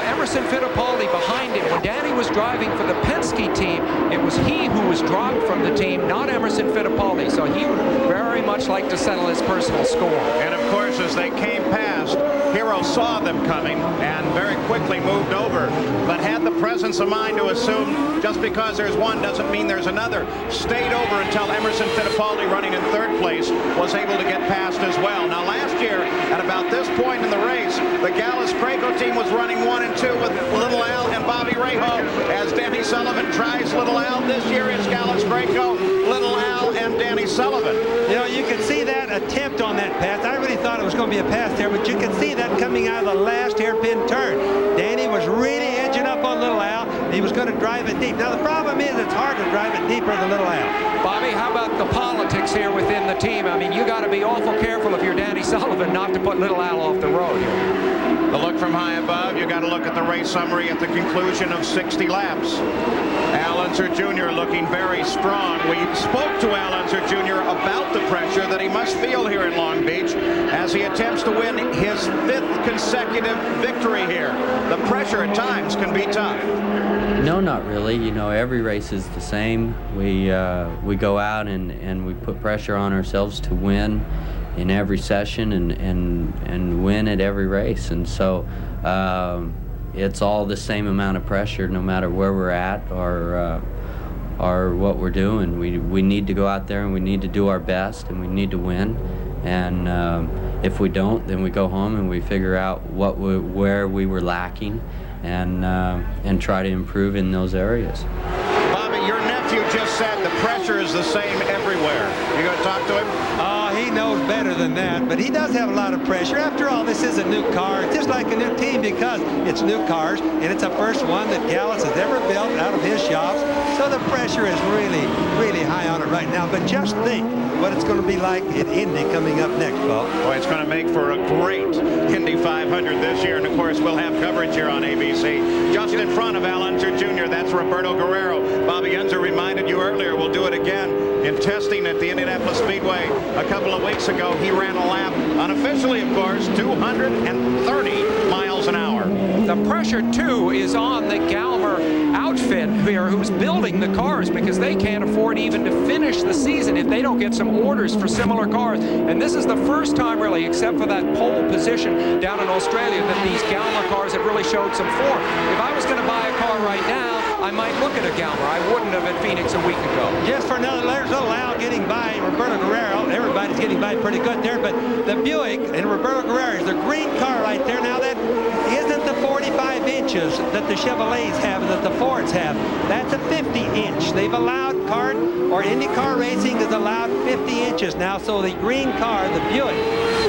Emerson Fittipaldi behind him. When Danny was driving for the Penske team, it was he who was dropped from the team, not Emerson Fittipaldi. So he would very much like to settle his personal score. And, of course, as they came past, Hiro saw them coming and very quickly moved over, but had the presence of mind to assume just because there's one doesn't mean there's another. Stayed over until Emerson Fittipaldi, running in third place, was able to get past as well. Now, last year, at about this point in the race, the Gallus Craco team was running 1 and 2 with Little Al and Bobby Rahal. As Danny Sullivan tries Little Al, this year it's Gallus Craco, Little Al, and Danny Sullivan. You know, you can see that attempt on that pass. I really thought it was going to be a pass there, but you can see that coming out of the last hairpin turn. Danny was really edging up on Little Al. He was going to drive it deep. Now, the problem is it's hard to drive it deeper than Little Al. Bobby, how about the politics here within the team? I mean, you got to be awful careful if you're Danny Sullivan not to put Little Al off the road here. The look from high above, you got to look at the race summary at the conclusion of 60 laps. Al Unser Jr. looking very strong. We spoke to Al Unser Jr. about the pressure that he must feel here in Long Beach as he attempts to win his 5th consecutive victory here. The pressure at times can be tough. No, not really. You know, every race is the same. We go out and we put pressure on ourselves to win in every session and win at every race. And so it's all the same amount of pressure no matter where we're at or what we're doing. We need to go out there and we need to do our best and we need to win. And if we don't, then we go home and we figure out where we were lacking and try to improve in those areas. Bobby, your nephew just said the pressure is the same everywhere. You going to talk to him? He knows better than that, but he does have a lot of pressure. After all, this is a new car. It's just like a new team because it's new cars, and it's the first one that Gallus has ever built out of his shops. So the pressure is really, really high on it right now. But just think what it's going to be like in Indy coming up next, Paul. Boy, it's going to make for a great Indy 500 this year, and of course we'll have coverage here on ABC. Just in front of Al Unser Jr., that's Roberto Guerrero. Bobby Unser reminded you earlier, we'll do it again. In testing at the Indianapolis Speedway a couple of weeks ago, he ran a lap, unofficially of course, 230 miles an hour. The pressure, too, is on the Galmer outfit here who's building the cars because they can't afford even to finish the season if they don't get some orders for similar cars. And this is the first time, really, except for that pole position down in Australia, that these Galmer cars have really showed some form. If I was going to buy a car right now, I might look at a Galmer. I wouldn't have at Phoenix a week ago. Just for another, there's Little Al getting by Roberto Guerrero. Everybody's getting by pretty good there, but the Buick and Roberto Guerrero is the green car right there. Now that isn't the 45 inches that the Chevrolets have and that the Fords have. That's a 50-inch. They've allowed kart or IndyCar racing has allowed 50 inches now. So the green car, the Buick,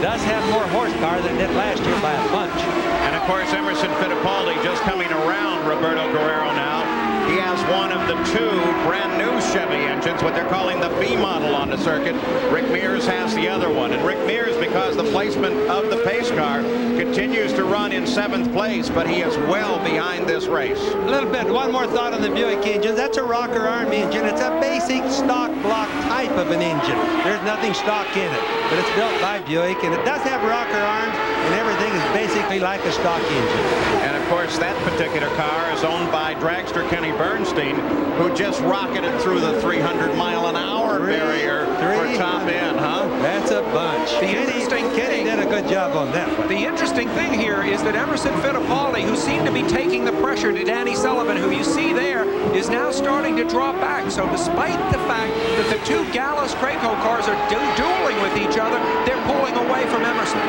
does have more horsepower than it did last year by a bunch. And of course, Emerson Fittipaldi just coming around Roberto Guerrero now. He has one of the two brand new Chevy engines, what they're calling the B model on the circuit. Rick Mears has the other one. And Rick Mears, because the placement of the pace car, continues to run in 7th place, but he is well behind this race. A little bit. One more thought on the Buick engine. That's a rocker arm engine. It's a basic stock block type of an engine. There's nothing stock in it, but it's built by Buick, and it does have rocker arms, and everything is basically like a stock engine. And of course, that particular car is owned by dragster Kenny Bernstein, who just rocketed through the 300-mile-an-hour barrier for top end, huh? That's a bunch. Kenny did a good job on that one. The interesting thing here is that Emerson Fittipaldi, who seemed to be taking the pressure to Danny Sullivan, who you see there, is now starting to draw back. So despite the fact that the two Gallus-Craco cars are dueling with each other, they're pulling away from Emerson.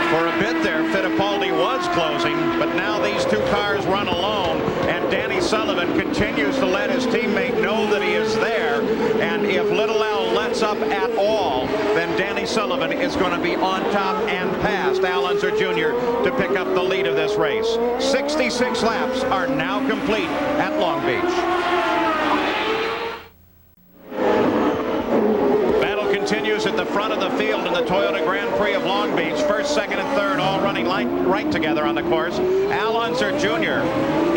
For a bit there, Fittipaldi was closing, but now these two cars run alone, and Danny Sullivan continues to let his teammate know that he is there. And if Little Al lets up at all, then Danny Sullivan is going to be on top and past Al Unser Jr. to pick up the lead of this race. 66 laps are now complete at Long Beach. Continues at the front of the field in the Toyota Grand Prix of Long Beach. First, second, and third all running right together on the course. Al Unser Jr.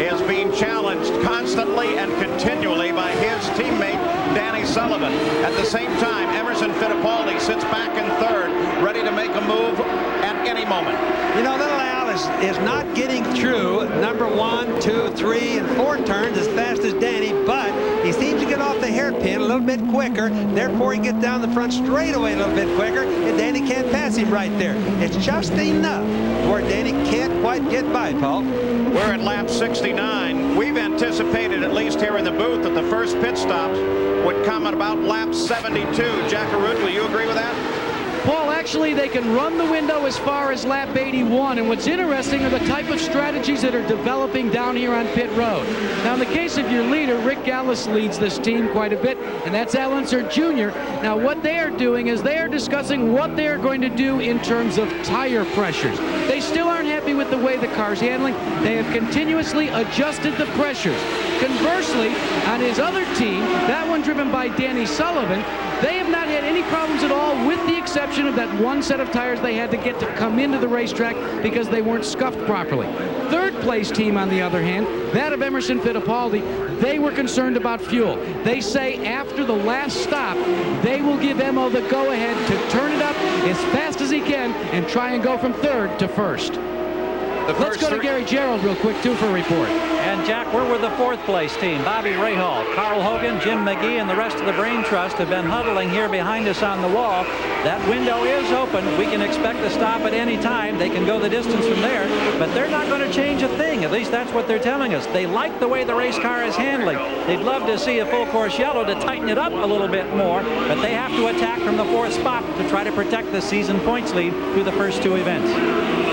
is being challenged constantly and continually by his teammate Danny Sullivan. At the same time, Emerson Fittipaldi sits back in third, ready to make a move at any moment. You know, Little Al is not getting through number 1, 2, 3, and 4 turns as fast as Danny, but he seems to get off the hairpin a little bit quicker. Therefore, he gets down the front straightaway a little bit quicker, and Danny can't pass him right there. It's just enough where Danny can't quite get by, Paul. We're at lap 69. We've anticipated, at least here in the booth, that the first pit stops would come at about lap 72. Jack Arute, will you agree with that? Paul, actually, they can run the window as far as lap 81, and what's interesting are the type of strategies that are developing down here on pit road. Now, in the case of your leader, Rick Gallus leads this team quite a bit, and that's Al Unser Jr. Now, what they are doing is they are discussing what they are going to do in terms of tire pressures. They still aren't happy with the way the car's handling. They have continuously adjusted the pressures. Conversely, on his other team, that one driven by Danny Sullivan, they have not had any problems at all, with the exception of that one set of tires they had to get to come into the racetrack because they weren't scuffed properly. Third place team, on the other hand, that of Emerson Fittipaldi, they were concerned about fuel. They say after the last stop, they will give Emo the go-ahead to turn it up as fast as he can and try and go from third to first. Let's go to Gary Gerould real quick, too, for a report. And, Jack, we're with the 4th place team. Bobby Rahal, Carl Hogan, Jim McGee, and the rest of the Brain Trust have been huddling here behind us on the wall. That window is open. We can expect to stop at any time. They can go the distance from there, but they're not going to change a thing. At least that's what they're telling us. They like the way the race car is handling. They'd love to see a full course yellow to tighten it up a little bit more, but they have to attack from the 4th spot to try to protect the season points lead through the first 2 events.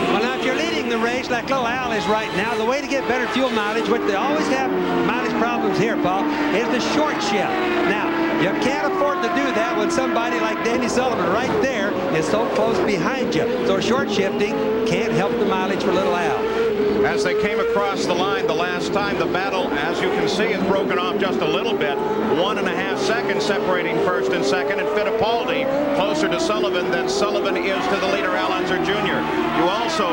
Well, now, if you're leading the race like Little Al is right now, the way to get better fuel mileage, which they always have mileage problems here, Paul, is the short shift. Now, you can't afford to do that when somebody like Danny Sullivan right there is so close behind you. So short shifting can't help the mileage for Little Al. As they came across the line the last time, the battle, as you can see, is broken off just a little bit. 1.5 seconds separating first and second, and Fittipaldi closer to Sullivan than Sullivan is to the leader, Al Unser Jr. You also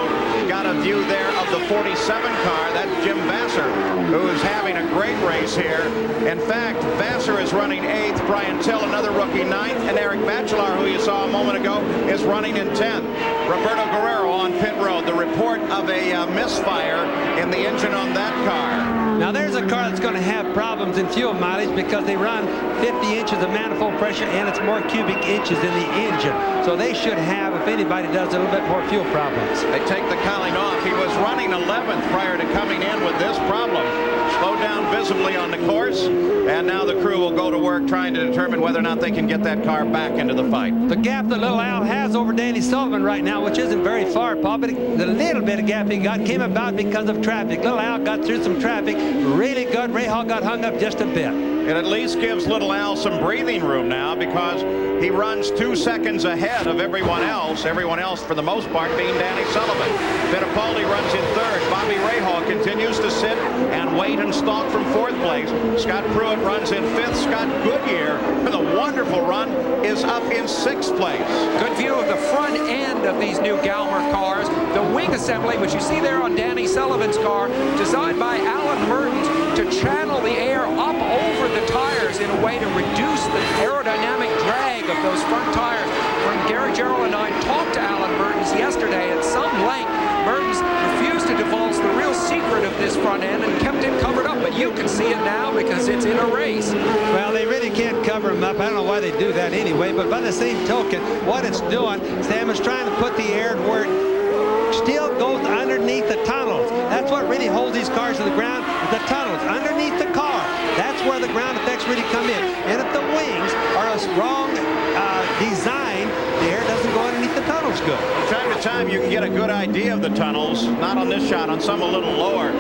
got a view there of the 47 car. That's Jim Vassar, who is having a great race here. In fact, Vassar is running 8th, Brian Till, another rookie, 9th, and Eric Bachelor, who you saw a moment ago, is running in 10th. Roberto Guerrero on pit road. The report of a misfire in the engine on that car. Now there's a car that's going to have problems in fuel mileage because they run 50 inches of manifold pressure and it's more cubic inches in the engine. So they should have, if anybody does, a little bit more fuel problems. They take the cowling off. He was running 11th prior to coming in with this problem. Slowed down visibly on the course, and now the crew will go to work trying to determine whether or not they can get that car back into the fight. The gap that little Al has over Danny Sullivan right now, which isn't very far, Paul, but the little bit of gap he got came about because of traffic. Little Al got through some traffic really good. Ray Hall got hung up just a bit. It at least gives little Al some breathing room now because he runs 2 seconds ahead of everyone else for the most part being Danny Sullivan. Fittipaldi runs in third. Bobby Rahal continues to sit and wait and stalk from fourth place. Scott Pruitt runs in fifth. Scott Goodyear, with a wonderful run, is up in sixth place. Good view of the front end of these new Galmer cars. The wing assembly, which you see there on Danny Sullivan's car, designed by Alan Mertens to channel the air up over the tires in a way to reduce the aerodynamic drag of those front tires. When Gary Gerould and I talked to Alan Mertens yesterday at some length, Mertens refused to divulge the real secret of this front end and kept it covered up. But you can see it now because it's in a race. Well, they really can't cover them up. I don't know why they do that anyway, but by the same token, what it's doing, Sam is trying to put the air where it still goes underneath the tunnels. That's what really holds these cars to the ground, the tunnels underneath the car. That's where the ground effects really come in. And if the wings are a wrong design, the air doesn't go underneath the tunnels good. From time to time, you can get a good idea of the tunnels, not on this shot, on some a little lower.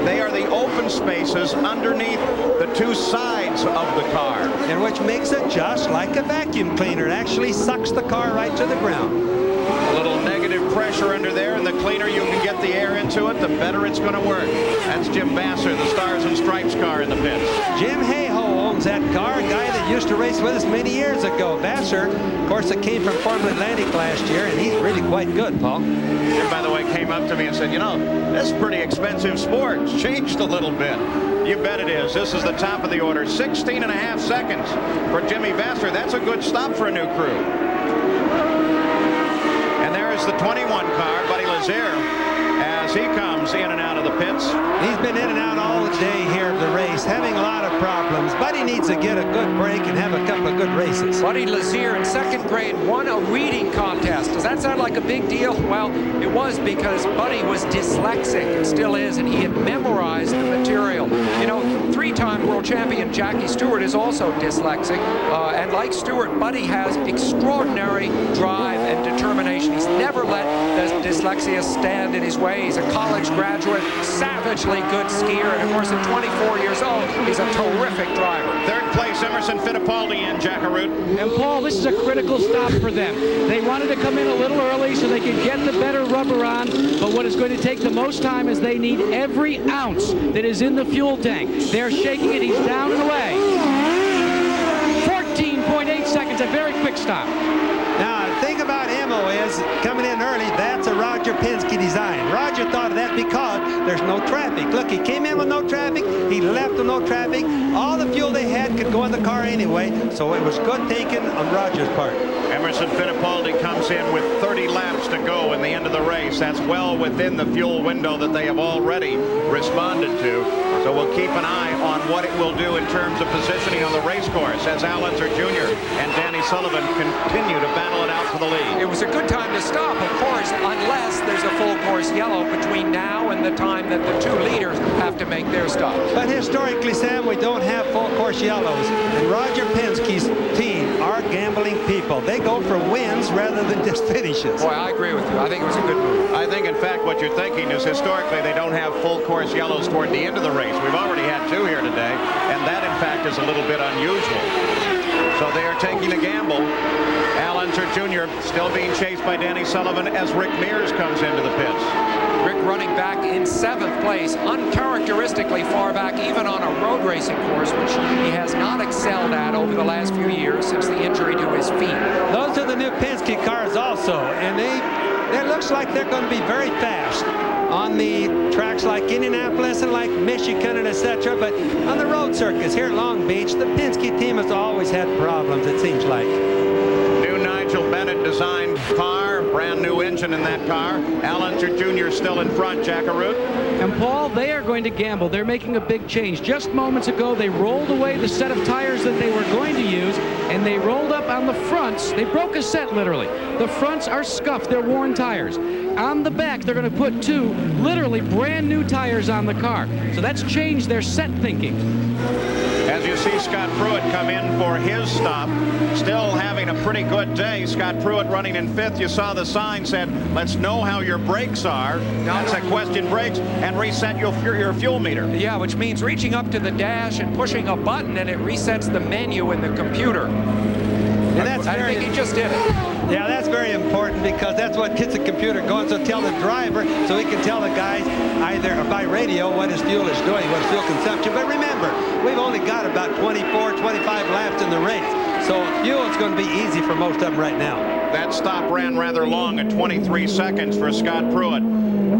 They are the open spaces underneath the two sides of the car. And which makes it just like a vacuum cleaner. It actually sucks the car right to the ground. A little negative pressure under there, and the cleaner you can get the air into it, the better it's going to work. That's Jim Vassar, the Stars and Stripes car in the pits. Jim Hayhoe owns that car, a guy that used to race with us many years ago. Vassar, of course, it came from Formula Atlantic last year, and he's really quite good, Paul. Jim, by the way, came up to me and said, you know, this is pretty expensive sport. It's changed a little bit. You bet it is. This is the top of the order. 16.5 seconds for Jimmy Vassar. That's a good stop for a new crew. And there is the 21 car, Buddy Lazier, as he comes in and out of the pits. He's been in and out all day here of the race, having a lot of problems. Buddy needs to get a good break and have a couple of good races. Buddy Lazier in second grade won a reading contest. Does that sound like a big deal? Well, it was because Buddy was dyslexic, and still is, and he had memorized the material. You know, three-time world champion Jackie Stewart is also dyslexic, and like Stewart, Buddy has extraordinary drive and determination. He's never let dyslexia stand in his way. He's a college graduate, savagely good skier, and of course at 24 years old, he's a terrific driver. Third place, Emerson Fittipaldi in Jack Arute. And Paul, this is a critical stop for them. They wanted to come in a little early so they could get the better rubber on, but what is going to take the most time is they need every ounce that is in the fuel tank. They're shaking it. He's down and away. 14.8 seconds, a very quick stop. Now, the thing about ammo is, coming in early, that's a Roger Penske design. Roger thought of that because there's no traffic. Look, he came in with no traffic, he left with no traffic. All the fuel they had could go in the car anyway, so it was good thinking on Roger's part. Emerson Fittipaldi comes in with 30 laps to go in the end of the race. That's well within the fuel window that they have already responded to. So we'll keep an eye on what it will do in terms of positioning on the race course as Unser Jr. and Danny Sullivan continue to battle it out for the lead. It was a good time to stop, of course, unless there's a full course yellow between now and the time that the two leaders have to make their stop. But historically, Sam, we don't have full course yellows. And Roger Penske's team are gambling people. They go for wins rather than just finishes. Boy, I agree with you. I think it was a good move. I think, in fact, what you're thinking is historically they don't have full course yellows toward the end of the race. We've already had two here today, and that, in fact, is a little bit unusual. So they are taking a gamble. Al Unser Jr. still being chased by Danny Sullivan as Rick Mears comes into the pits. Rick running back in 7th place, uncharacteristically far back, even on a road racing course, which he has not excelled at over the last few years since the injury to his feet. Those are the new Penske cars also, and it looks like they're going to be very fast on the tracks like Indianapolis and like Michigan and etc. But on the road circuits here at Long Beach, the Penske team has always had problems, it seems like. New Nigel Bennett designed car Brand new engine in that car. Al Unser Jr. still in front, Jack Arute. And Paul, they are going to gamble. They're making a big change. Just moments ago, they rolled away the set of tires that they were going to use, and they rolled up on the fronts. They broke a set, literally. The fronts are scuffed. They're worn tires. On the back, they're going to put two literally brand new tires on the car. So that's changed their set thinking. As you see Scott Pruitt come in for his stop, still having a pretty good day. Scott Pruitt running in 5th. You saw the sign said, let's know how your brakes are. That's a question, brakes, and reset your fuel meter. Yeah, which means reaching up to the dash and pushing a button, and it resets the menu in the computer. And that's I think he just did it. Yeah, that's very important because that's what gets the computer going. So tell the driver so he can tell the guys either by radio what his fuel is doing, what his fuel consumption. But remember, we've only got about 24, 25 laps in the race. So fuel is going to be easy for most of them right now. That stop ran rather long at 23 seconds for Scott Pruitt.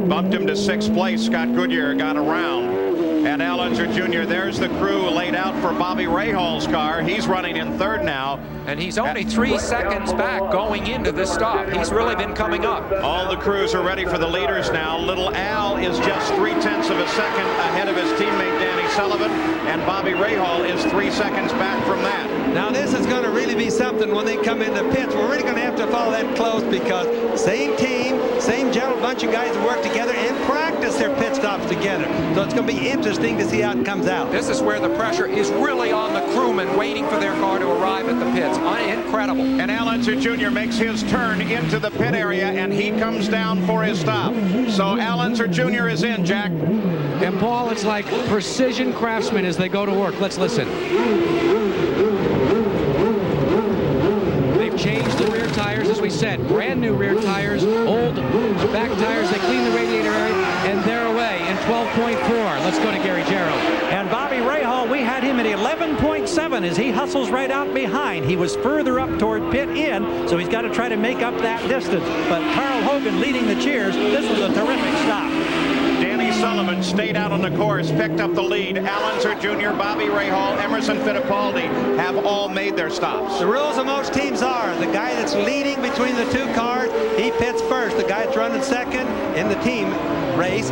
Bumped him to 6th place. Scott Goodyear got around. And Al Unser Jr., there's the crew laid out for Bobby Rahall's car. He's running in 3rd now. And he's only 3 seconds back going into the stop. He's really been coming up. All the crews are ready for the leaders now. Little Al is just 0.3 of a second ahead of his teammate Danny Sullivan, and Bobby Rahal is 3 seconds back from that. Now this is going to really be something when they come into pits. We're really going to have to follow that close because same team, same general bunch of guys that work together and practice their pit stops together. So it's going to be interesting to see how it comes out. This is where the pressure is really on the crewmen waiting for their car to arrive at the pits. Incredible. And Al Unser Jr. makes his turn into the pit area, and he comes down for his stop. So Al Unser Jr. is in, Jack. And Paul, it's like precision craftsmen as they go to work. Let's listen. They've changed the rear tires, as we said. Brand new rear tires, old back tires. They clean the radiator area, and they're away in 12.4. Let's go to Gary Gerould. And Bobby Rahal, we had him at 11.7 as he hustles right out behind. He was further up toward pit in, so he's got to try to make up that distance. But Carl Hogan leading the cheers. This was a terrific stop. Danny Sullivan stayed out on the course, picked up the lead. Al Unser Jr., Bobby Rahal, Emerson Fittipaldi have all made their stops. The rules of most teams are the guy that's leading between the two cars, he pits first. The guy that's running second in the team race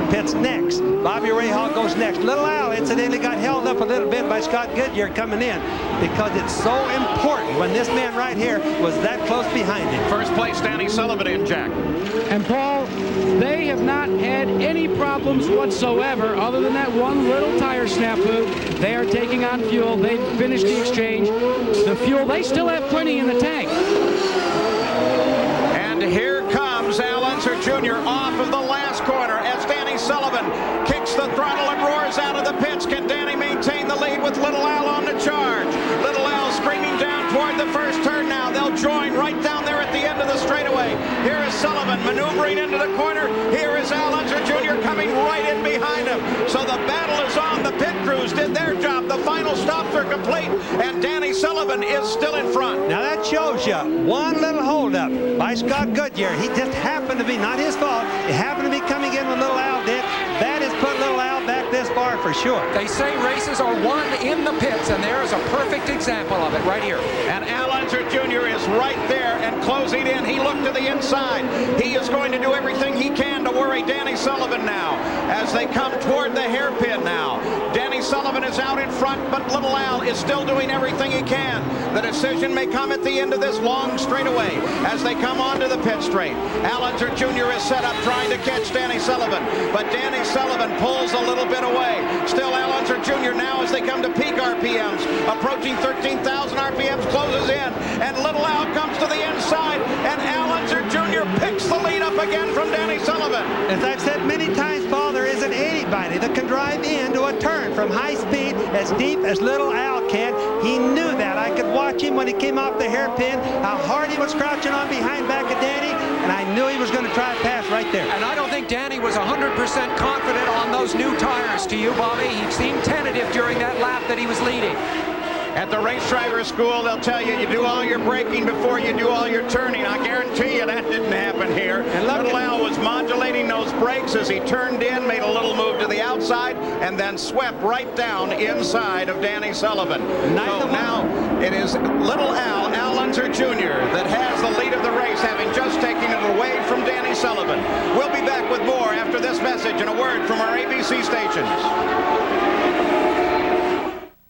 pits next. Bobby Rahal goes next. Little Al incidentally got held up a little bit by Scott Goodyear coming in because it's so important when this man right here was that close behind him. First place, Danny Sullivan in, Jack. And Paul, they have not had any problems whatsoever other than that one little tire snafu. They are taking on fuel. They've finished the exchange. The fuel, they still have plenty in the tank. And here comes Al Unser Jr. off of the last corner as Danny Sullivan kicks the throttle and roars out of the pits. Can Danny maintain the lead with Little Al on the charge? Little Al screaming down toward the first turn now. They'll join right down there at the end of the straightaway. Here is Sullivan maneuvering into the corner. Here is Al Unser Jr. coming right in behind him. So the battle is on. The pit crews did their job. The final stops are complete, and Danny Sullivan is still in front. Now that shows you one little holdup by Scott Goodyear. He just happened to be, not his fault, it happened to be coming in when Little Al did. That has put Little Al back this far for sure. They say races are won in the pits, and there is a perfect example of it right here. And Al Unser Jr. is right there and closing in. He looked to the inside. He is going to do everything he can to worry Danny Sullivan now as they come toward the hairpin now. Danny Sullivan is out in front, but Little Al is still doing everything he can. The decision may come at the end of this long straightaway as they come onto the pit straight. Al Unser Jr. is set up trying to catch Danny Sullivan, but Danny Sullivan pulls a little bit away. Still Al Unser Jr. now as they come to peak RPMs, approaching 13,000 RPMs, closes in, and Little Al comes to the inside, and Al Unser Jr. picks the lead up again from Danny Sullivan. As I've said many times, Paul, there isn't anybody that can drive into a turn from high speed as deep as Little Al can. He knew that. I could watch him when he came off the hairpin, how hard he was crouching on behind back of Danny, and I knew he was going to try a pass right there. And I don't think Danny was 100% confident on those new tires. To you, Bobby, he seemed tentative during that lap that he was leading. At the race driver school, they'll tell you you do all your braking before you do all your turning. I guarantee you that didn't happen here. And Little Al was modulating those brakes as he turned in, made a little move to the outside, and then swept right down inside of Danny Sullivan. So now it is Little Al, Al Unser Jr., that has the lead of the race, having just taken ABC stations.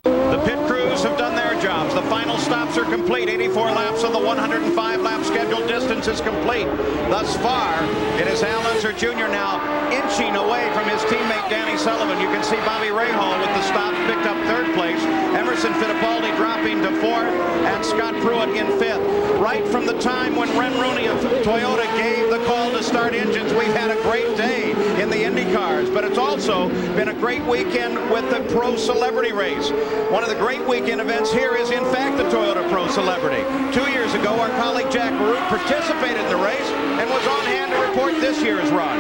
The pit crews have done their jobs. The final stops are complete. 84 laps of the 105-lap scheduled distance is complete. Thus far, it is Al Unser Jr. now inching away from his teammate Danny Sullivan. You can see Bobby Rahal with the stops picked up third place. Emerson Fittipaldi dropping to fourth, and Scott Pruitt in fifth. Right from the time when Ren Rooney of Toyota gave the call to start engines, we've had a great day in the IndyCars, but it's also been a great weekend with the Pro Celebrity Race. One of the great weekend events here is, in fact, the Toyota Pro Celebrity. 2 years ago, our colleague Jack Gerould participated in the race and was on hand to report this year's run.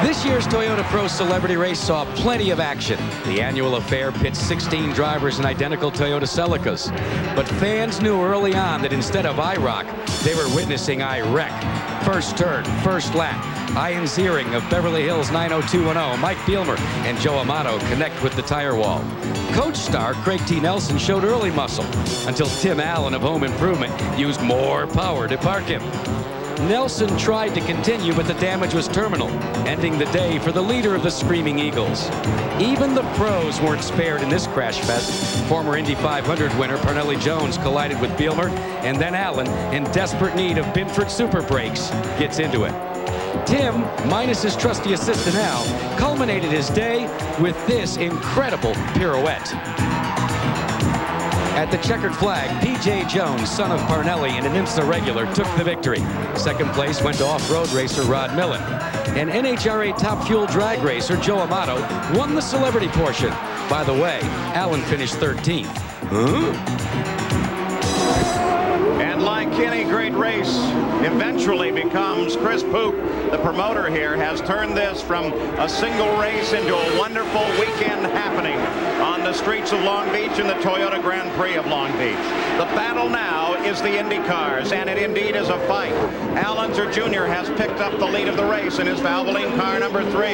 This year's Toyota Pro Celebrity Race saw plenty of action. The annual affair pits 16 drivers in identical Toyota Celicas. But fans knew early on that instead of IROC, they were witnessing IREC. First turn, first lap. Ian Ziering of Beverly Hills 90210, Mike Bielmer and Joe Amato connect with the tire wall. Coach star Craig T. Nelson showed early muscle until Tim Allen of Home Improvement used more power to park him. Nelson tried to continue, but the damage was terminal, ending the day for the leader of the Screaming Eagles. Even the pros weren't spared in this crash fest. Former Indy 500 winner Parnelli Jones collided with Bielmer, and then Allen, in desperate need of Binford Super Brakes, gets into it. Tim, minus his trusty assistant Al, culminated his day with this incredible pirouette. At the Checkered Flag, P.J. Jones, son of Parnelli and an IMSA regular, took the victory. Second place went to off-road racer Rod Millen. And NHRA Top Fuel drag racer Joe Amato won the celebrity portion. By the way, Allen finished 13th. And like any great race, eventually becomes Chris Poop. The promoter here has turned this from a single race into a wonderful weekend happening on the streets of Long Beach in the Toyota Grand Prix of Long Beach. The battle now is the IndyCars, and it indeed is a fight. Al Unser Jr. has picked up the lead of the race in his Valvoline car number 3.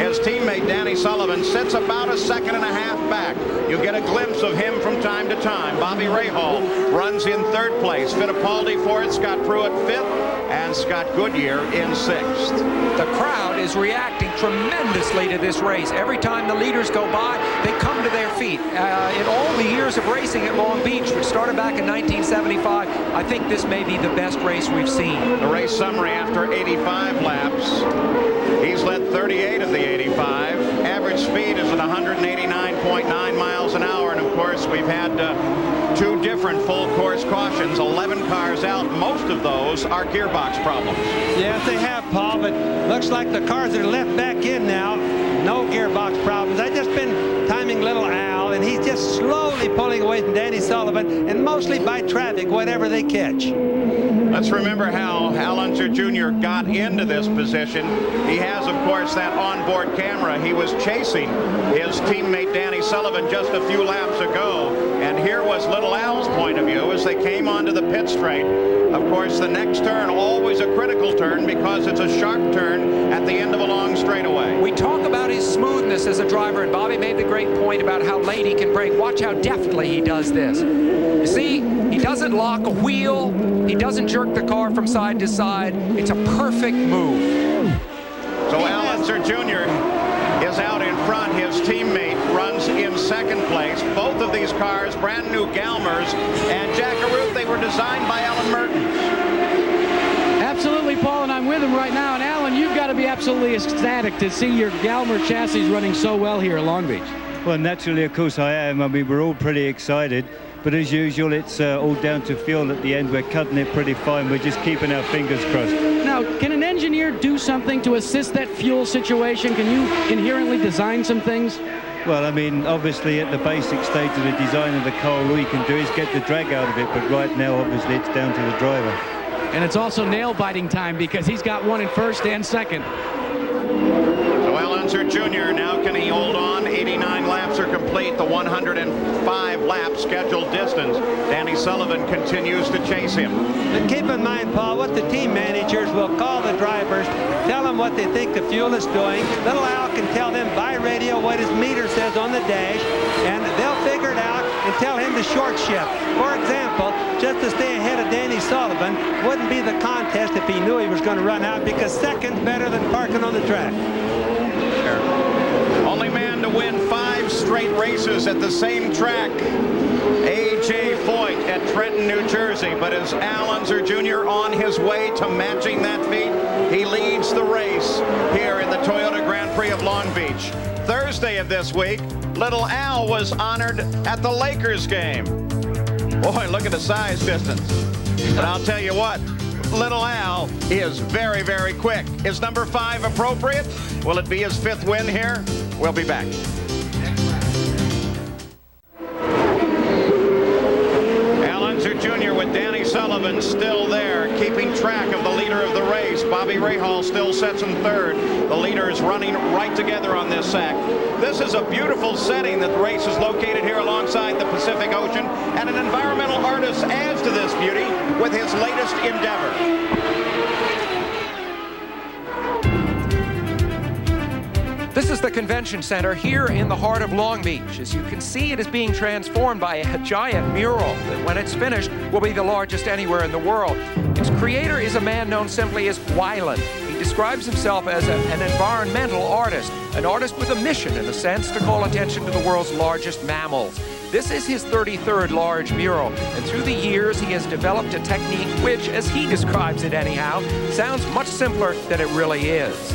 His teammate Danny Sullivan sits about a second and a half back. You get a glimpse of him from time to time. Bobby Rahal runs in third place. Fittipaldi fourth, Scott Pruitt fifth, and Scott Goodyear in sixth. The crowd is reacting tremendously to this race. Every time the leaders go by, they come to their feet. In all the years of racing at Long Beach, which started back in 1975, I think this may be the best race we've seen. The race summary after 85 laps. He's led 38 of the 85. Average speed is at 189.9 miles an hour. And of course, we've had 2 different full course cautions, 11 cars out. Most of those are gearbox problems. Yes, they have, Paul, but looks like the cars that are left back in now, no gearbox problems. I've just been timing little Al, and he's just slowly pulling away from Danny Sullivan, and mostly by traffic, whatever they catch. Let's remember how Al Unser Jr. got into this position. He has, of course, that onboard camera. He was chasing his teammate Danny Sullivan just a few laps ago, and here was little Al's point of view as they came onto the pit straight. Of course, the next turn, always a critical turn because it's a sharp turn at the end of a long straightaway. We talk about his smoothness as a driver, and Bobby made the great point about how late he can brake. Watch how deftly he does this. You see, he doesn't lock a wheel. He doesn't jerk the car from side to side. It's a perfect move. So Al Unser Jr. is out in front. His teammate runs in second place. Both of these cars, brand new Galmers, and Jack Arute, they were designed by Alan Mertens. Absolutely, Paul, and I'm with him right now. And Alan, you've got to be absolutely ecstatic to see your Galmer chassis running so well here at Long Beach. Well, naturally, of course, I am. I mean, we're all pretty excited. But as usual, it's all down to fuel at the end. We're cutting it pretty fine. We're just keeping our fingers crossed. Now, can an engineer do something to assist that fuel situation? Can you inherently design some things? Well, I mean, obviously at the basic stage of the design of the car, all you can do is get the drag out of it. But right now, obviously, it's down to the driver. And it's also nail-biting time because he's got one in first and second. So Al Unser Jr. now can he hold on? 89 laps are complete. The 105 lap scheduled distance. Danny Sullivan continues to chase him. But keep in mind, Paul, what the team managers will call the drivers, tell them what they think the fuel is doing. Little Al can tell them by radio what his meter says on the dash, and they'll figure it out and tell him to short shift. For example, just to stay ahead of Danny Sullivan. Wouldn't be the contest if he knew he was going to run out, because second's better than parking on the track. Only man to win 5 straight races at the same track. A.J. Foyt at Trenton, New Jersey. But is Al Unser Jr. on his way to matching that feat? He leads the race here in the Toyota Grand Prix of Long Beach. Thursday of this week, little Al was honored at the Lakers game. Boy, look at the size distance. And I'll tell you what, little Al is very, very quick. Is number 5 appropriate? Will it be his 5th win here? We'll be back. Al Unser Jr. with Danny Sullivan still there, keeping track of the leader of the race. Bobby Rahal still sets in 3rd. The leaders running right together on this sack. This is a beautiful setting that the race is located here alongside the Pacific Ocean, and an environmental artist adds to this beauty with his latest endeavor. This is the convention center here in the heart of Long Beach. As you can see, it is being transformed by a giant mural that, when it's finished, will be the largest anywhere in the world. Its creator is a man known simply as Weiland. He describes himself as an environmental artist, an artist with a mission, in a sense, to call attention to the world's largest mammals. This is his 33rd large mural, and through the years he has developed a technique which, as he describes it anyhow, sounds much simpler than it really is.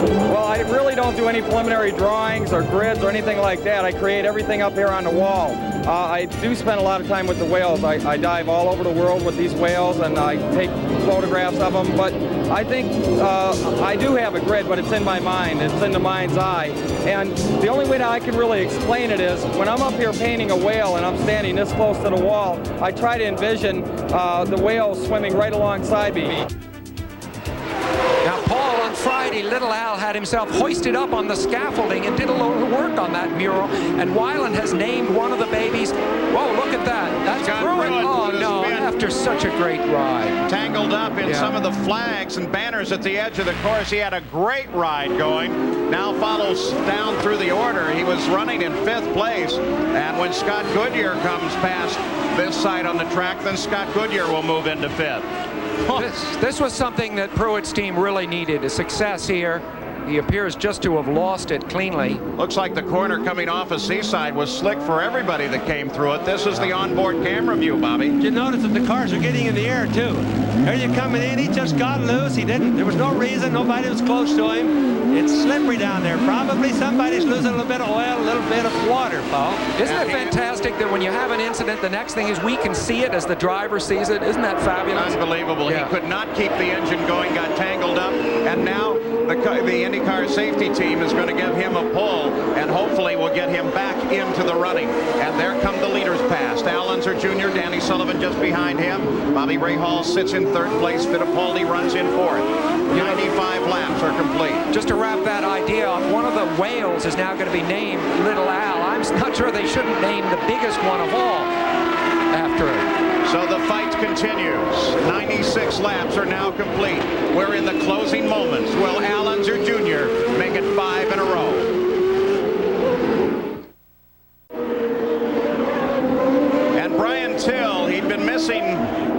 Well, I really don't do any preliminary drawings or grids or anything like that. I create everything up here on the wall. I do spend a lot of time with the whales. I dive all over the world with these whales, and I take photographs of them. But I think I do have a grid, but it's in my mind. It's in the mind's eye. And the only way that I can really explain it is when I'm up here painting a whale and I'm standing this close to the wall, I try to envision the whale swimming right alongside me. Now, Paul, on Friday, little Al had himself hoisted up on the scaffolding and did a load of work on that mural. And Weiland has named one of the babies. Whoa, look at that. That's Pruitt. Oh, no, after such a great ride. Tangled up in some of the flags and banners at the edge of the course. He had a great ride going. Now follows down through the order. He was running in 5th place. And when Scott Goodyear comes past this side on the track, then Scott Goodyear will move into 5th. This was something that Pruitt's team really needed, a success here. He appears just to have lost it cleanly. Looks like the corner coming off of Seaside was slick for everybody that came through it. This is the onboard camera view, Bobby. Did you notice that the cars are getting in the air, too? There you coming in. He just got loose. He didn't. There was no reason. Nobody was close to him. It's slippery down there. Probably somebody's losing a little bit of oil, a little bit of water, Paul. Isn't it fantastic that when you have an incident, the next thing is we can see it as the driver sees it? Isn't that fabulous? Unbelievable. Yeah. He could not keep the engine going, got tangled up, and now the IndyCar safety team is going to give him a pull, and hopefully will get him back into the running. And there come the leaders past. Al Unser Jr., Danny Sullivan just behind him. Bobby Rahal sits in 3rd place. Fittipaldi runs in 4th. 95 laps are complete. Just to wrap that idea up, one of the whales is now going to be named Little Al. I'm not sure they shouldn't name the biggest one of all after it. So the fight continues. 96 laps are now complete. We're in the closing moments. Will Al Unser Jr. make it 5 in a row? And Brian Till, he'd been missing,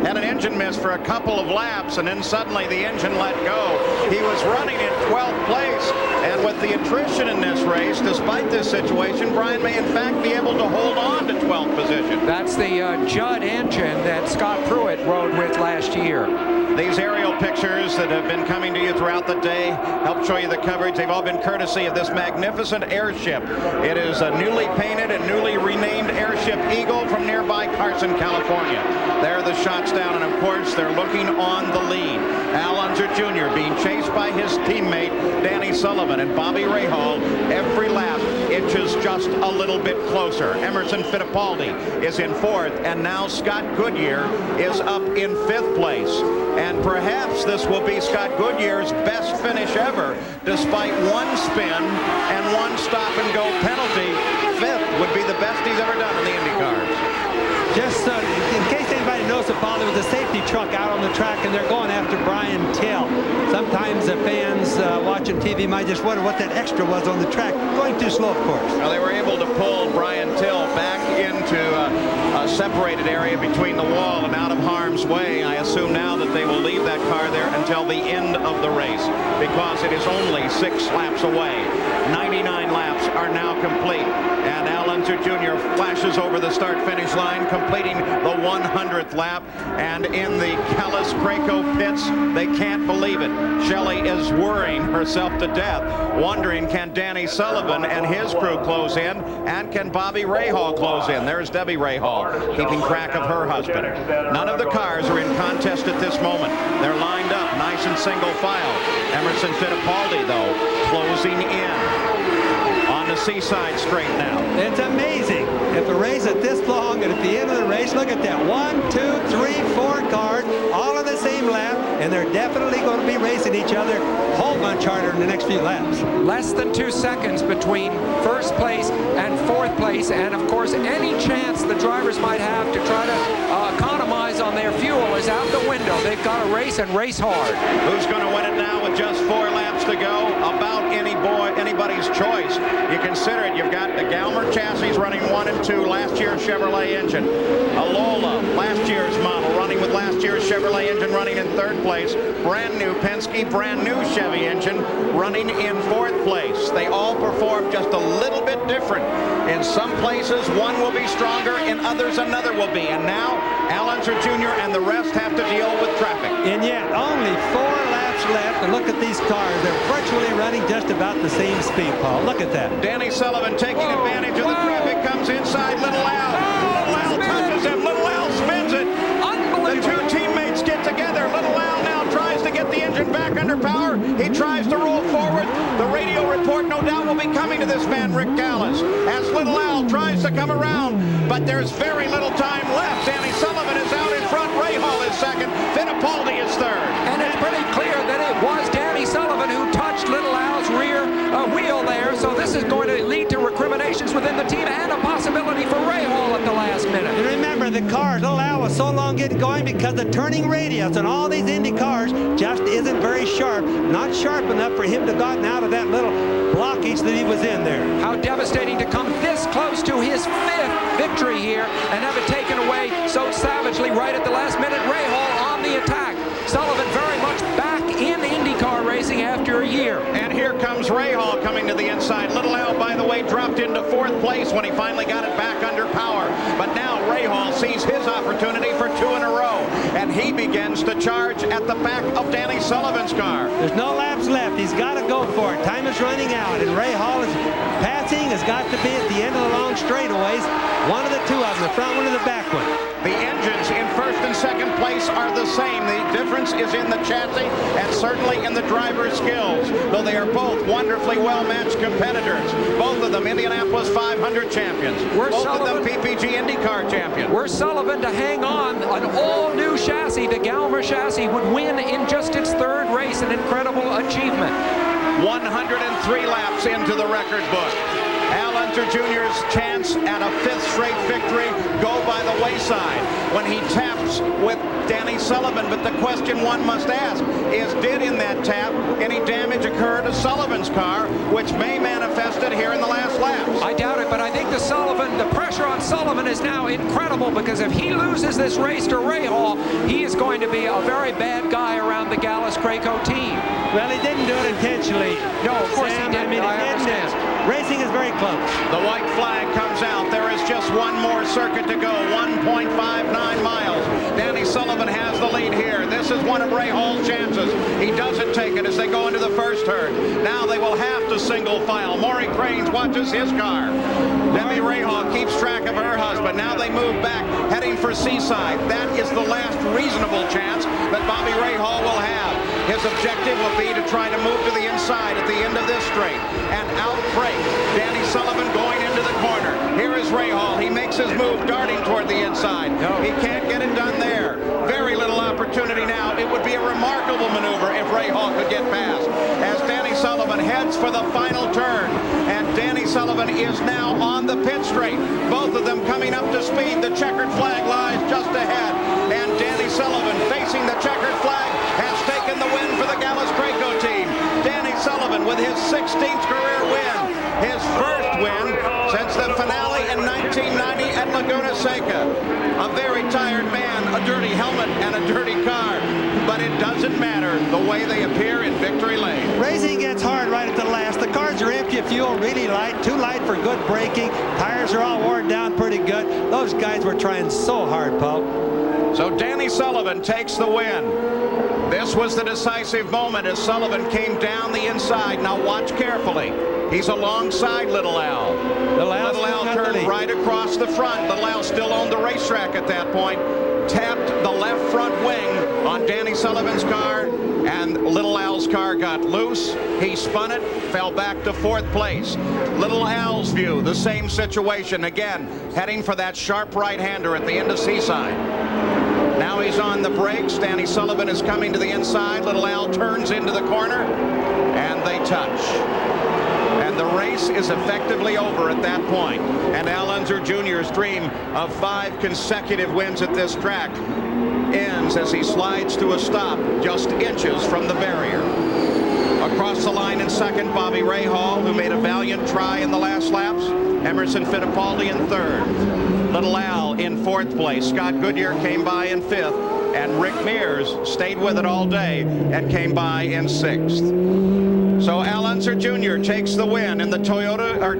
had an engine miss for a couple of laps, and then suddenly the engine let go. He was running in 12th place, and with the attrition in this race, despite this situation, Brian may in fact be able to hold on to 12th position. That's the Judd engine that Scott Pruitt rode with last year. These aerial pictures that have been coming to you throughout the day help show you the coverage. They've all been courtesy of this magnificent airship. It is a newly painted and newly renamed airship Eagle from nearby Carson, California. There are the shots down, and of course they're looking on the lead. Al Unser Jr. being chased by his teammate Danny Sullivan, and Bobby Rahal every lap inches just a little bit closer. Emerson Fittipaldi is in 4th, and now Scott Goodyear is up in 5th place. And perhaps this will be Scott Goodyear's best finish ever, despite one spin and one stop-and-go penalty. 5th would be the best he's ever done in the IndyCars. Just in case anybody knows it, Paul, there was a safety truck out on the track, and they're going after Brian Till. Sometimes the fans watching TV might just wonder what that extra was on the track. Going too slow, of course. Well, they were able to pull Brian Till back into a separated area between the wall and out of harm's way. I assume now that they will leave that car there until the end of the race because it is only 6 laps away. 99 laps are now complete, and Unser Jr. flashes over the start-finish line, completing the 100th lap. And in the Galles Craco pits, they can't believe it. Shelley is worrying herself to death, wondering can Danny Sullivan and his crew close in, and can Bobby Rahal close in. There's Debbie Rahal keeping track of her husband. None of the cars are in contest at this moment. They're lined up nice and single file. Emerson Fittipaldi, though, closing in on the Seaside straight now. It's amazing. If a race is this long and at the end of the race, look at that. 1, 2, 3, 4 cars all on the same lap, and they're definitely going to be racing each other whole bunch harder in the next few laps. Less than 2 seconds between first place and fourth place, and of course any chance the drivers might have to try to economize on their fuel is out the window. They've got to race and race hard. Who's going to win it now with just 4 laps to go? About anybody's choice. You consider it. You've got the Galmer chassis running 1 and 2, last year's Chevrolet engine. A Lola, last year's model, running with last year's Chevrolet engine, running in 3rd place. Brand new Penske, brand new Chevy engine, running in 4th place. They all perform just a little bit different. In some places, one will be stronger, in others, another will be. And now, Unser Jr. and the rest have to deal with traffic. And yet, only 4 laps left. And look at these cars. They're virtually running just about the same speed, Paul. Look at that. Danny Sullivan taking advantage of the traffic, comes inside Little Al. Little Al touches him. Little Al spins it. Unbelievable. The 2 teammates get together. Little Al now tries to get the engine back under power. He tries to roll forward. The radio report, no doubt, will be coming to this man, Rick Galles, as Little Al tries to come around. But there's very little time left. Danny Sullivan is out in front. Rahal is second. Fittipaldi is third. And it's pretty clear that it was Danny Sullivan who touched Little Al's rear wheel there. So this is going to lead to recriminations within the team and a possibility for Rahal at the last minute. And remember, the cars, Little Al was so long getting going because the turning radius on all these Indy cars just isn't very sharp. Not sharp enough for him to gotten out of that little blockage that he was in there. How devastating to come this close to his 5th victory here and have it taken away so savagely right at the last minute. Rahal on the attack. Sullivan very much back in IndyCar racing after a year. And here comes Rahal coming to the inside. Little Al, by the way, dropped into 4th place when he finally got it back under power. But now Rahal sees his opportunity for 2 in a row. And he begins to charge at the back of Danny Sullivan's car. There's no laps left. He's got to go for it. Time is running out. And Rahal is passing, has got to be at the end of the long straightaways. One of the 2 of them, the front one and the back one. The engines in 1st and 2nd place are the same. The difference is in the chassis and certainly in the driver's skills, though they are both wonderfully well-matched competitors. Both of them Indianapolis 500 champions. Both of them PPG IndyCar champions. Were Sullivan to hang on an all-new chassis, the Galmer chassis would win in just its 3rd race, an incredible achievement. 103 laps into the record book. Unser Jr.'s chance at a 5th straight victory go by the wayside when he taps with Danny Sullivan. But the question one must ask is, did in that tap any damage occur to Sullivan's car, which may manifest it here in the last laps? I doubt it, but I think the pressure on Sullivan is now incredible, because if he loses this race to Rahal, he is going to be a very bad guy around the Galles Craco team. Well, he didn't do it intentionally. No, of course he didn't. I understand. Racing is very close. The white flag comes out. There is just one more circuit to go, 1.59 miles. Danny Sullivan has the lead here. This is one of Rahal's chances. He doesn't take it as they go into the first turn. Now they will have to single file. Maury Cranes watches his car. Debbie Rahal keeps track of her husband. Now they move back, heading for Seaside. That is the last reasonable chance that Bobby Rahal will have. His objective will be to try to move to the inside at the end of this straight and outbreak Danny Sullivan going into the corner. Here is Rahal. He makes his move darting toward the inside. He can't get it done there. Very little opportunity now. It would be a remarkable maneuver if Rahal could get past. As Danny Sullivan heads for the final turn, and Danny Sullivan is now on the pit straight. Both of them coming up to speed. The checkered flag lies just ahead, and Danny Sullivan, facing the checkered flag, has taken the win for the Galles Craco team. Danny Sullivan with his 16th career win, his first win since the finale in 19 1990 at Laguna Seca. A very tired man, a dirty helmet, and a dirty car. But it doesn't matter the way they appear in victory lane. Racing gets hard right at the last. The cars are empty of fuel, really light, too light for good braking. Tires are all worn down pretty good. Those guys were trying so hard, Paul. So Danny Sullivan takes the win. This was the decisive moment as Sullivan came down the inside. Now watch carefully. He's alongside Little Al. Little Al turned right across the front. Little Al still owned the racetrack at that point. Tapped the left front wing on Danny Sullivan's car, and Little Al's car got loose. He spun it, fell back to 4th place. Little Al's view, the same situation. Again, heading for that sharp right-hander at the end of Seaside. Now he's on the brakes. Danny Sullivan is coming to the inside. Little Al turns into the corner, and they touch. And the race is effectively over at that point. And Al Unser Jr.'s dream of 5 consecutive wins at this track ends as he slides to a stop just inches from the barrier. Across the line in second, Bobby Rahal, who made a valiant try in the last laps. Emerson Fittipaldi in third. Little Al in 4th place. Scott Goodyear came by in 5th. And Rick Mears stayed with it all day and came by in 6th. So Al Unser Jr. takes the win in the Toyota, or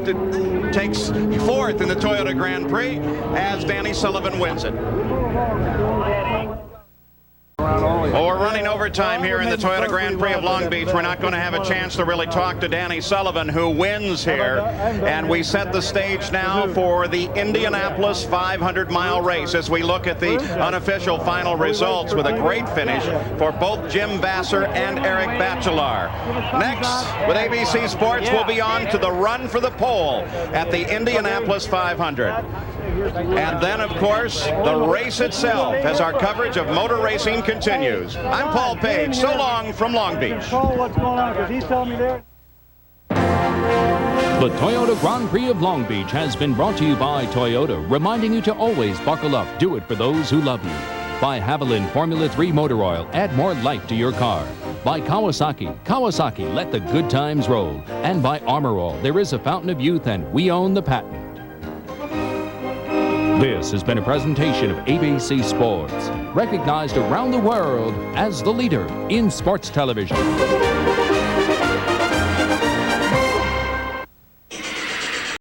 takes 4th in the Toyota Grand Prix as Danny Sullivan wins it. Well, we're running overtime here in the Toyota Grand Prix of Long Beach. We're not going to have a chance to really talk to Danny Sullivan, who wins here. And we set the stage now for the Indianapolis 500-mile race as we look at the unofficial final results with a great finish for both Jim Vassar and Eric Bachelard. Next, with ABC Sports, we'll be on to the run for the pole at the Indianapolis 500. And then, of course, the race itself as our coverage of motor racing continues. I'm Paul Page. So long from Long Beach. What's going on? Because he's telling me there. The Toyota Grand Prix of Long Beach has been brought to you by Toyota, reminding you to always buckle up. Do it for those who love you. By Haviland Formula 3 Motor Oil. Add more life to your car. By Kawasaki. Kawasaki, let the good times roll. And by Armor All. There is a fountain of youth, and we own the patent. This has been a presentation of ABC Sports, recognized around the world as the leader in sports television.